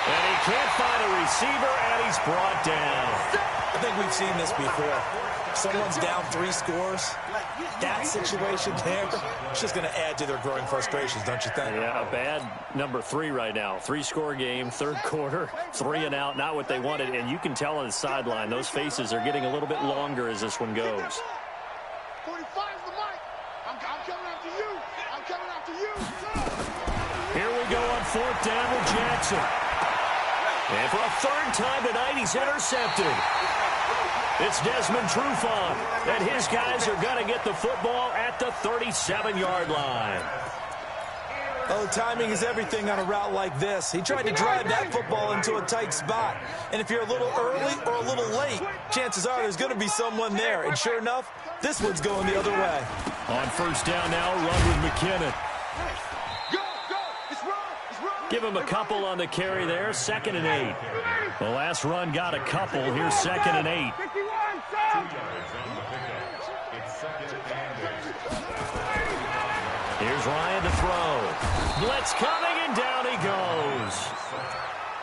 Speaker 3: And he can't find a receiver, and he's brought down.
Speaker 7: I think we've seen this before. Someone's down 3 scores. That situation there, it's just going to add to their growing frustrations, don't you think?
Speaker 3: Yeah, a bad number 3 right now. 3-score game, 3rd quarter, 3 and out, not what they wanted. And you can tell on the sideline, those faces are getting a little bit longer as this one goes.
Speaker 8: 45's the mic. I'm coming after you. I'm coming after you.
Speaker 3: Here we go on 4th down with Jackson. And for a 3rd time tonight, he's intercepted. It's Desmond Trufant, and his guys are going to get the football at the 37-yard line.
Speaker 7: Oh, timing is everything on a route like this. He tried to drive that football into a tight spot. And if you're a little early or a little late, chances are there's going to be someone there. And sure enough, this one's going the other way.
Speaker 3: On first down now, run with McKinnon. Give him a couple on the carry there, 2nd and 8. The last run got a couple. Here's 2nd and 8. Here's Ryan to throw. Blitz coming, and down he goes.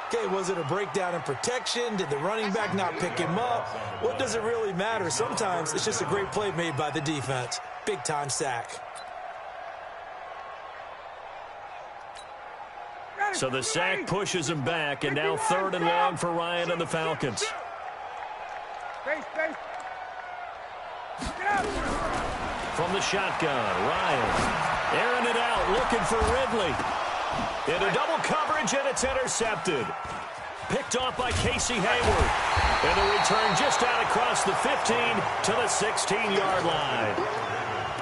Speaker 7: Okay, was it a breakdown in protection? Did the running back not pick him up? What does it really matter? Sometimes it's just a great play made by the defense. Big-time sack.
Speaker 3: So the sack pushes him back, and now 3rd and long for Ryan and the Falcons. From the shotgun, Ryan airing it out, looking for Ridley. Into double coverage, and it's intercepted. Picked off by Casey Hayward. And the return just out across the 15 to the 16-yard line.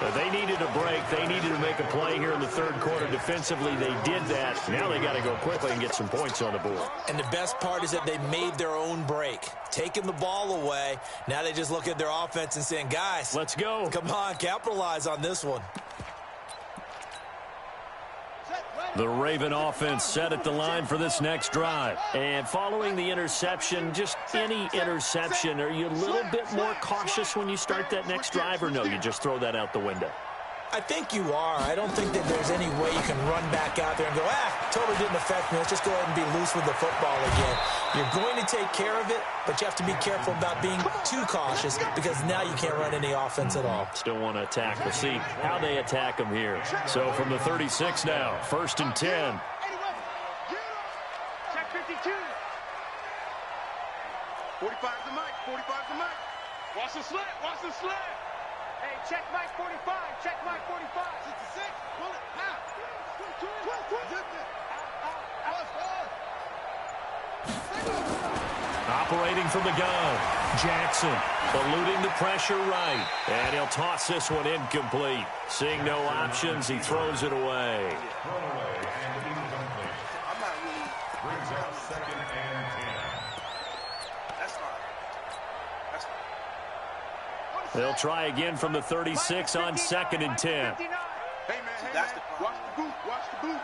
Speaker 3: But they needed a break. They needed to make a play here in the 3rd quarter. Defensively, they did that. Now they got to go quickly and get some points on the board.
Speaker 7: And the best part is that they made their own break. Taking the ball away. Now they just look at their offense and saying, guys,
Speaker 3: let's go.
Speaker 7: Come on, capitalize on this one.
Speaker 3: The Raven offense set at the line for this next drive. And following the interception, just any interception, are you a little bit more cautious when you start that next drive, or no, you just throw that out the window?
Speaker 7: I think you are. I don't think that there's any way you can run back out there and go, totally didn't affect me. Let's just go ahead and be loose with the football again. You're going to take care of it, but you have to be careful about being too cautious because now you can't run any offense at all.
Speaker 3: Still want to attack. We'll see how they attack them here. So from the 36 now, 1st and 10.
Speaker 8: Check 52. 45's the mic. 45's the mic. Watch the slant. Watch the slant. Hey, check Mike 45. Check Mike 45. 66. Pull it. Out. 12.
Speaker 3: Operating from the gun. Jackson eluding the pressure right. And he'll toss this one incomplete. Seeing no options, he throws it away.
Speaker 10: Brings up 2nd and 10.
Speaker 8: That's fine. That's fine.
Speaker 3: They'll try again from the 36 on 2nd and 10.
Speaker 8: Hey, man. That's the problem. Watch the boot. Watch the boot.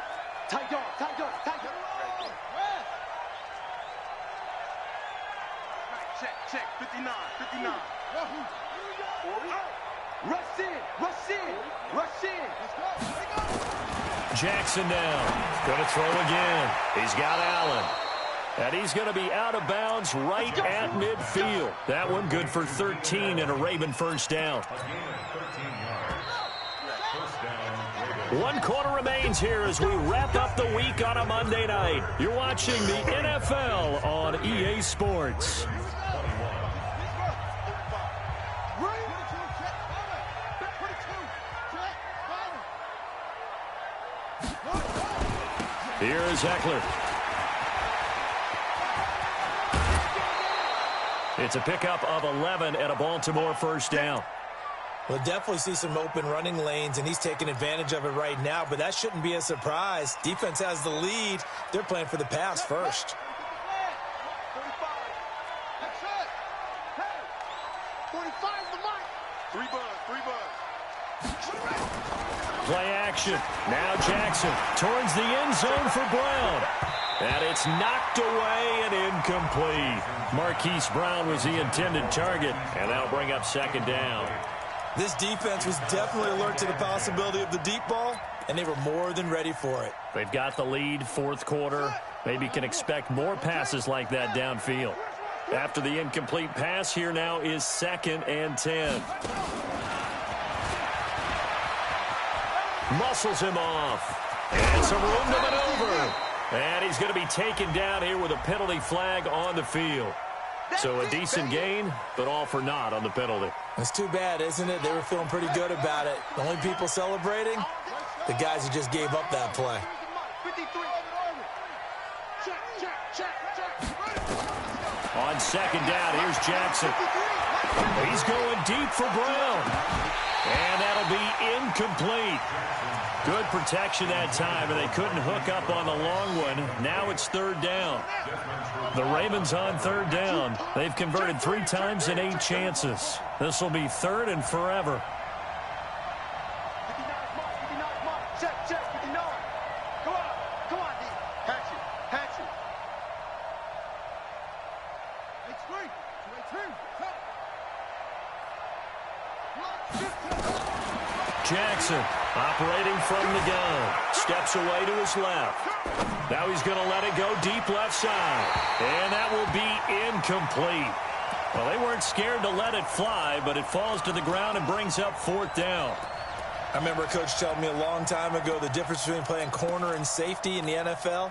Speaker 8: Tight dog. Tight dog. Tight dog. Check. 59. 59. Rush in. Rush in. Rush in.
Speaker 3: Jackson down. Going to throw again. He's got Allen. And he's going to be out of bounds right at midfield. That one good for 13 and a Raven first down. 1 quarter remains here as we wrap up the week on a Monday night. You're watching the NFL on EA Sports. Here's Eckler. It's a pickup of 11 at a Baltimore first down.
Speaker 7: We'll definitely see some open running lanes, and he's taking advantage of it right now, but that shouldn't be a surprise. Defense has the lead. They're playing for the pass first.
Speaker 8: 45's the mic. 3 buzz.
Speaker 3: Play action. Now Jackson towards the end zone for Brown. And it's knocked away and incomplete. Marquise Brown was the intended target, and that'll bring up 2nd down.
Speaker 7: This defense was definitely alert to the possibility of the deep ball, and they were more than ready for it.
Speaker 3: They've got the lead, 4th quarter. Maybe can expect more passes like that downfield. After the incomplete pass, here now is 2nd and 10. Muscles him off. And some room to maneuver. And he's going to be taken down here with a penalty flag on the field. So a decent gain, but all for naught on the penalty.
Speaker 7: It's too bad, isn't it? They were feeling pretty good about it. The only people celebrating, the guys who just gave up that play.
Speaker 3: On 2nd down, here's Jackson. He's going deep for Brown. And that'll be incomplete. Good protection that time, and they couldn't hook up on the long one. Now it's third down. The Ravens on third down. They've converted 3 times in 8 chances. This will be third and forever. Jackson operating from the gun. Steps away to his left. Now he's going to let it go deep left side. And that will be incomplete. Well, they weren't scared to let it fly, but it falls to the ground and brings up fourth down.
Speaker 7: I remember a coach telling me a long time ago the difference between playing corner and safety in the NFL.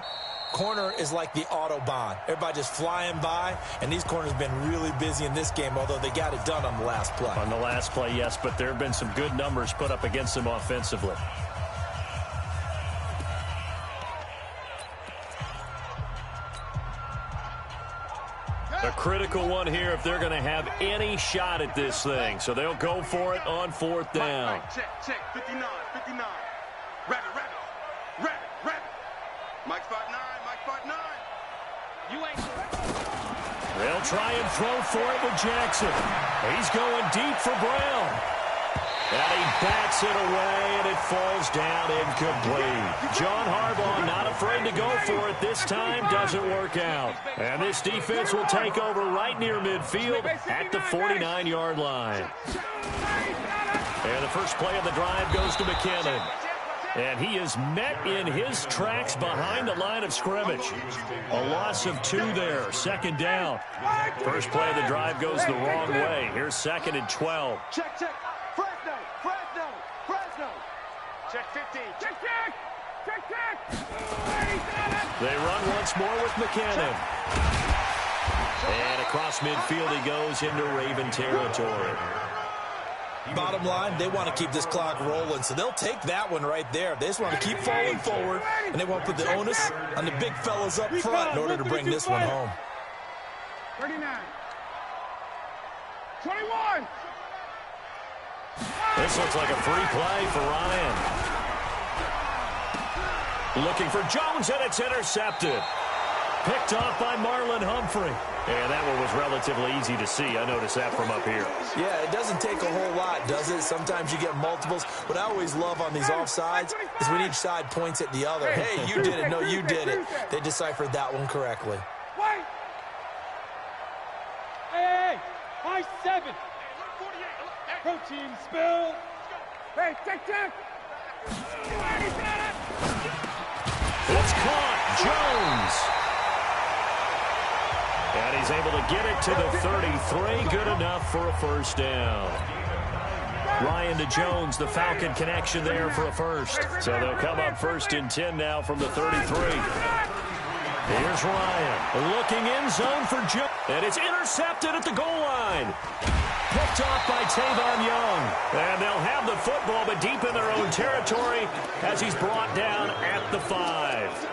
Speaker 7: Corner is like the Autobahn. Everybody just flying by, and these corners have been really busy in this game, although they got it done on the last play.
Speaker 3: On the last play, yes, but there have been some good numbers put up against them offensively. A critical one here if they're going to have any shot at this thing. So they'll go for it on fourth down.
Speaker 8: Check, 59. Rabbit. Mike 5'9", Mike 5'9". You ain't.
Speaker 3: They'll try and throw for it with Jackson. He's going deep for Brown. And he bats it away, and it falls down incomplete. John Harbaugh not afraid to go for it this time. Doesn't work out. And this defense will take over right near midfield at the 49-yard line. And the first play of the drive goes to McKinnon. And he is met in his tracks behind the line of scrimmage. A loss of 2 there. Second down. First play of the drive goes the wrong way. Here's second and 12.
Speaker 8: Check. Fresno. Check 15. Check.
Speaker 3: They run once more with McKinnon. And across midfield he goes into Raven territory.
Speaker 7: Bottom line, they want to keep this clock rolling, so they'll take that one right there. They just want to keep falling forward, and they want to put the onus on the big fellas up front in order to bring this one home.
Speaker 8: 39. 21.
Speaker 3: This looks like a free play for Ryan. Looking for Jones, and it's intercepted. Picked off by Marlon Humphrey. And that one was relatively easy to see. I noticed that from up here.
Speaker 7: Yeah, it doesn't take a whole lot, does it? Sometimes you get multiples. What I always love on these offsides is when each side points at the other. Hey, you did it. No, you did it. They deciphered that one correctly.
Speaker 8: Wait. Hey, my 7. Protein spill. Hey, check.
Speaker 3: It's caught. Jones. And he's able to get it to the 33. Good enough for a first down. Ryan to Jones, the Falcon connection there for a first. So they'll come up first and 10 now from the 33. Here's Ryan looking in zone for Jones. And it's intercepted at the goal line. Picked off by Tavon Young. And they'll have the football, but deep in their own territory as he's brought down at the 5.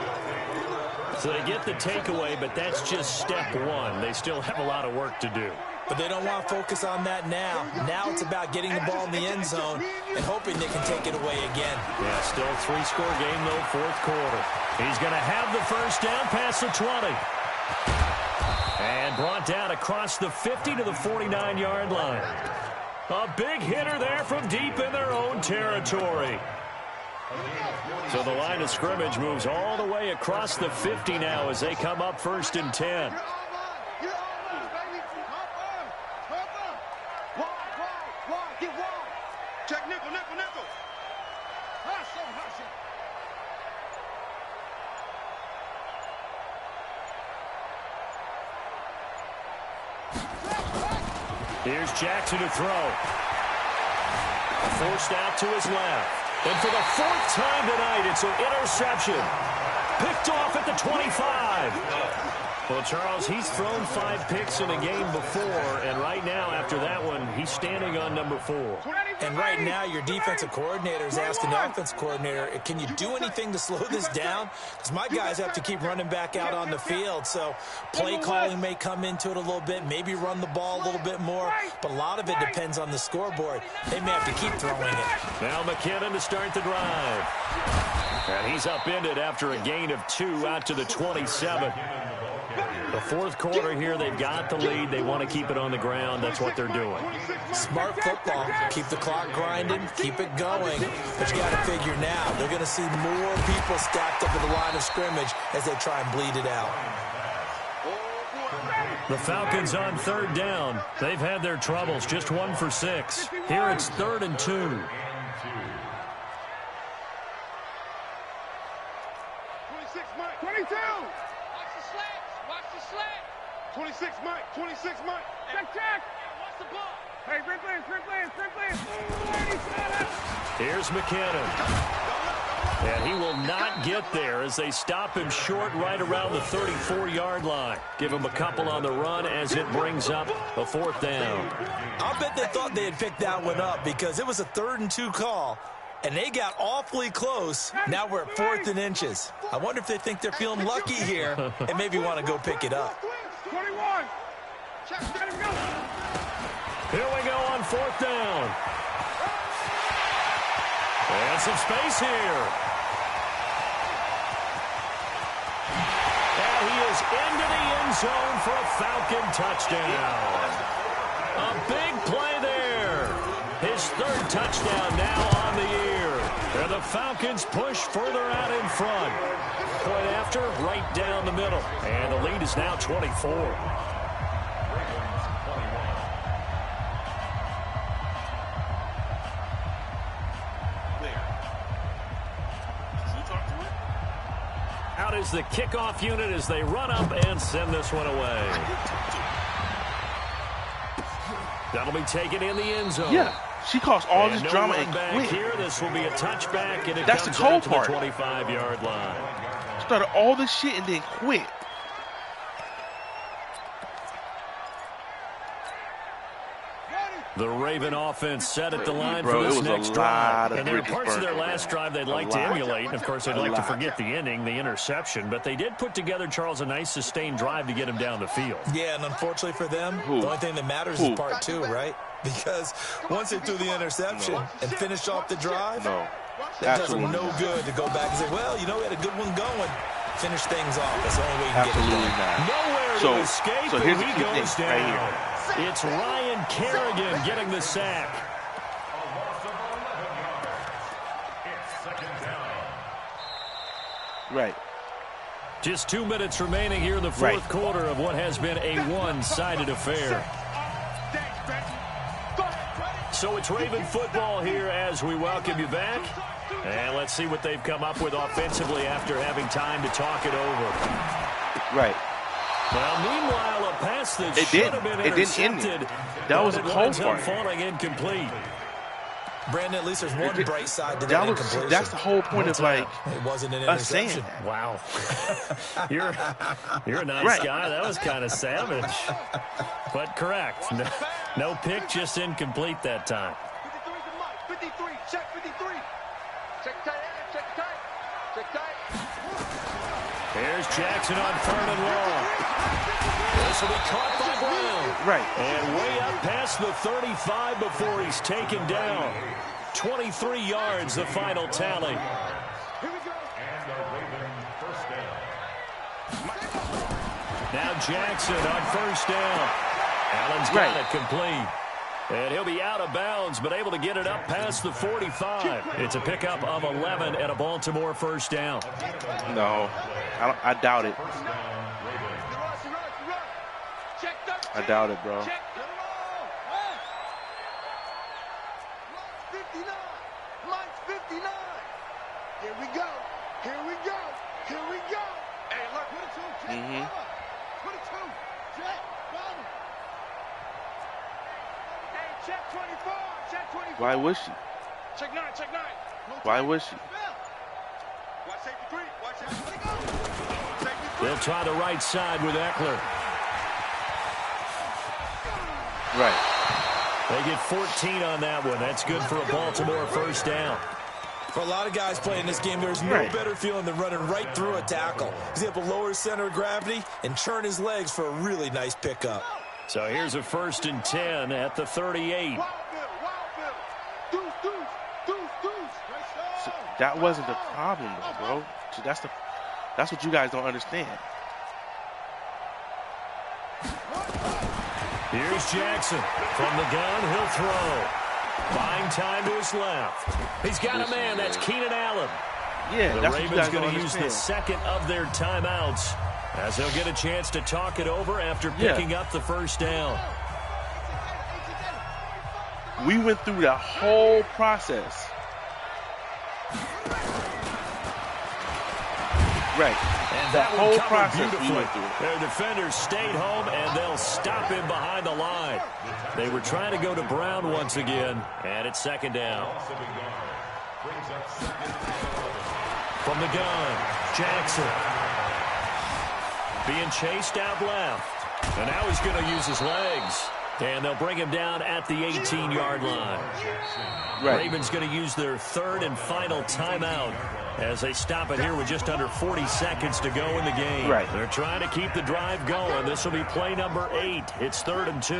Speaker 3: So they get the takeaway, but that's just step one. They still have a lot of work to do.
Speaker 7: But they don't want to focus on that now. Now it's about getting the ball in the end zone and hoping they can take it away again.
Speaker 3: Yeah, still a 3-score game, though, fourth quarter. He's going to have the first down past the 20. And brought down across the 50 to the 49-yard line. A big hitter there from deep in their own territory. So the line of scrimmage moves all the way across the 50 now as they come up first and 10.
Speaker 8: Check nickel.
Speaker 3: Here's Jackson to throw. Forced out to his left. And for the 4th time tonight, it's an interception. Picked off at the 25. Well, Charles, he's thrown 5 picks in a game before, and right now, after that one, he's standing on number 4.
Speaker 7: And right now, your defensive coordinator is asking the offensive coordinator, can you do anything to slow this down? Because my guys have to keep running back out on the field, so play calling may come into it a little bit, maybe run the ball a little bit more, but a lot of it depends on the scoreboard. They may have to keep throwing it.
Speaker 3: Now McKinnon to start the drive. And he's upended after a gain of 2 out to the 27. The fourth quarter here, they've got the lead. They want to keep it on the ground. That's what they're doing.
Speaker 7: Smart football. Keep the clock grinding. Keep it going. But you got to figure now, they're going to see more people stacked up at the line of scrimmage as they try and bleed it out.
Speaker 3: The Falcons on 3rd down. They've had their troubles. Just 1 for 6. Here it's 3rd and 2.
Speaker 8: 22. Watch the slants. Watch the slant. 26, Mike. 26, Mike. Check, check. Watch the ball. Hey, sprint play.
Speaker 3: Here's McKinnon. And he will not get there as they stop him short right around the 34-yard line. Give him a couple on the run as it brings up a 4th down.
Speaker 7: I'll bet they thought they had picked that one up because it was a 3rd and 2 call. And they got awfully close. Now we're at 4th and inches. I wonder if they think they're feeling lucky here and maybe want to go pick it up.
Speaker 8: 21.
Speaker 3: Here we go on 4th down. And some space here. And he is into the end zone for a Falcon touchdown. A big play there. His 3rd touchdown now on the year. And the Falcons push further out in front. Point after, right down the middle. And the lead is now 24. Out is the kickoff unit as they run up and send this one away. That'll be taken in the end zone.
Speaker 9: Yeah, she caused all this
Speaker 3: no
Speaker 9: drama
Speaker 3: run
Speaker 9: and
Speaker 3: back
Speaker 9: quit.
Speaker 3: here. This will be a touchback, and it
Speaker 9: That's
Speaker 3: comes
Speaker 9: the cold
Speaker 3: out to
Speaker 9: part.
Speaker 3: the 25-yard line.
Speaker 9: Started all this shit and then quit.
Speaker 3: The Raven offense set at the line
Speaker 9: Bro,
Speaker 3: for this
Speaker 9: it was
Speaker 3: next
Speaker 9: a
Speaker 3: drive.
Speaker 9: lot of
Speaker 3: And there were
Speaker 9: bridges
Speaker 3: parts of their
Speaker 9: burnt.
Speaker 3: last drive they'd like to emulate. And, of course, they'd like to forget the ending, the interception. But they did put together, Charles, a nice sustained drive to get him down the field.
Speaker 7: Yeah, and unfortunately for them, the only thing that matters is part 2, right? Because once they threw the interception and finished off the drive, that does them no good to go back and say, well, you know, we had a good one going. Finish things off. That's the only way you can get it done.
Speaker 3: Nowhere to escape,
Speaker 9: so
Speaker 3: and
Speaker 9: here's
Speaker 3: he
Speaker 9: the key
Speaker 3: goes
Speaker 9: thing
Speaker 3: down.
Speaker 9: right here.
Speaker 3: It's Ryan Kerrigan getting the sack.
Speaker 9: Right.
Speaker 3: Just 2 minutes remaining here in the fourth quarter of what has been a one-sided affair. So it's Raven football here as we welcome you back. And let's see what they've come up with offensively after having time to talk it over.
Speaker 9: Right.
Speaker 3: Well, meanwhile, a pass that should have been intercepted.
Speaker 9: That was a cold part.
Speaker 3: Falling incomplete.
Speaker 7: Brandon, at least there's one bright side to that incompletion.
Speaker 9: That's the whole point of, like,
Speaker 7: it wasn't an
Speaker 9: us saying
Speaker 7: interception.
Speaker 9: that.
Speaker 3: Wow. You're a nice guy. That was kind of savage. But correct. No pick, just incomplete that time.
Speaker 8: 53, check 53. Check tight, check tight. Check tight.
Speaker 3: Here's Jackson on 3rd and long. This will be caught by Brown.
Speaker 9: Right.
Speaker 3: And way up past the 35 before he's taken down. 23 yards, the final tally.
Speaker 8: Here we go.
Speaker 10: And the Raven first down.
Speaker 3: Now Jackson on 1st down. Allen's got it complete. And he'll be out of bounds, but able to get it up past the 45. It's a pickup of 11 and a Baltimore 1st down.
Speaker 9: No, I doubt it. I doubt it, bro.
Speaker 8: 59. Mike's 59. Here we go. Here we go. Here we go. Hey, look. 22. Check. 22. Check. Bobby. Hey, check 24. Check 24.
Speaker 9: Why was she?
Speaker 8: Check 9. Check 9.
Speaker 9: Why was she?
Speaker 8: Watch safety 3. Watch safety 3. Safety 3.
Speaker 3: They'll try the right side with Eckler.
Speaker 9: Right.
Speaker 3: They get 14 on that one. That's good for a Baltimore first down.
Speaker 7: For a lot of guys playing this game, there's no better feeling than running right through a tackle. He's able to lower his center of gravity and turn his legs for a really nice pickup.
Speaker 3: So here's a 1st and 10 at the 38.
Speaker 9: So that wasn't the problem, though, bro. So that's what you guys don't understand.
Speaker 3: Here's Jackson. From the gun, he'll throw. Buying time to his left. He's got a man. That's Keenan Allen.
Speaker 9: Yeah,
Speaker 3: the
Speaker 9: that's
Speaker 3: Ravens going to use
Speaker 9: understand.
Speaker 3: the second of their timeouts as they'll get a chance to talk it over after picking up the first down.
Speaker 9: We went through that whole process. Right.
Speaker 3: And
Speaker 9: that whole process
Speaker 3: beautifully.
Speaker 9: we went through.
Speaker 3: Their defenders stayed home, and they'll stop him behind the line. They were trying to go to Brown once again, and it's 2nd down. From the gun, Jackson. Being chased out left. And now he's going to use his legs. And they'll bring him down at the 18-yard line.
Speaker 9: Right.
Speaker 3: Ravens going to use their 3rd and final timeout as they stop it here with just under 40 seconds to go in the game.
Speaker 9: Right.
Speaker 3: They're trying to keep the drive going. This will be play number 8. It's 3rd and 2.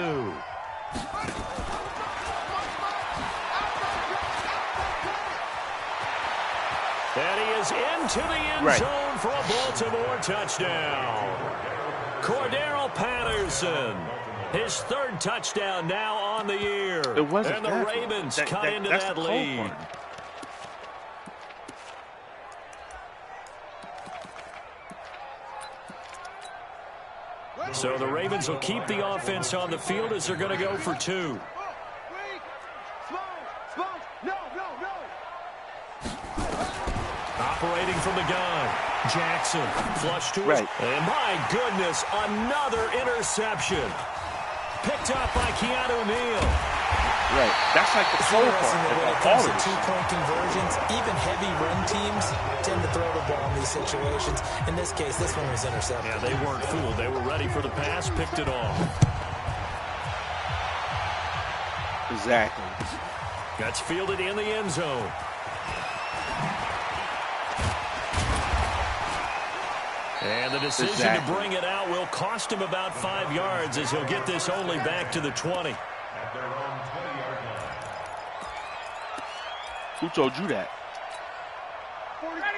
Speaker 3: And he is into the end zone for a Baltimore touchdown. Cordero Patterson. His 3rd touchdown now on the year.
Speaker 9: It wasn't
Speaker 3: and the Ravens cut into that lead. So the Ravens will keep the offense on the field as they're going to go for 2. Operating from the gun. Jackson flush to his. And my goodness, another interception. Picked up by Keanu Neal.
Speaker 9: Right. That's like the slow part.
Speaker 7: When it comes to two-point conversions, even heavy run teams tend to throw the ball in these situations. In this case, this one was intercepted.
Speaker 3: Yeah, they weren't fooled. They were ready for the pass, picked it off.
Speaker 9: Exactly.
Speaker 3: That's fielded in the end zone. And the decision to bring it out will cost him about 5 yards as he'll get this only back to the 20.
Speaker 10: At their own 20-yard line.
Speaker 9: Who told you that?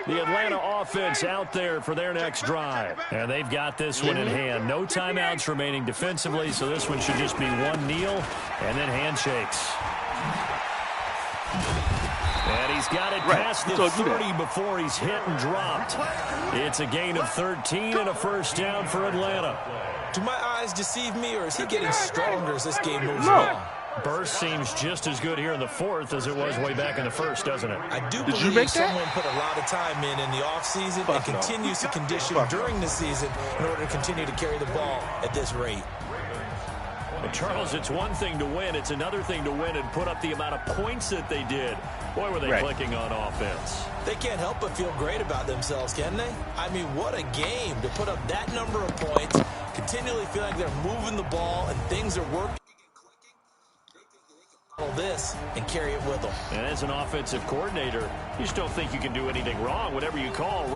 Speaker 3: The Atlanta offense out there for their next drive. And they've got this one in hand. No timeouts remaining defensively, so this one should just be one kneel and then handshakes. And he's got it past the 30 before he's hit and dropped. It's a gain of 13 and a first down for Atlanta.
Speaker 7: Do my eyes deceive me, or is he getting stronger as this game moves along?
Speaker 3: Burst seems just as good here in the 4th as it was way back in the 1st, doesn't it?
Speaker 7: I do believe someone put a lot of time in the offseason and continues to condition during the season in order to continue to carry the ball at this rate.
Speaker 3: But Charles, it's one thing to win. It's another thing to win and put up the amount of points that they did. Boy, were they clicking on offense.
Speaker 7: They can't help but feel great about themselves, can they? I mean, what a game to put up that number of points, continually feeling like they're moving the ball and things are working. This and carry it with them.
Speaker 3: And as an offensive coordinator, you just don't think you can do anything wrong. Whatever you call.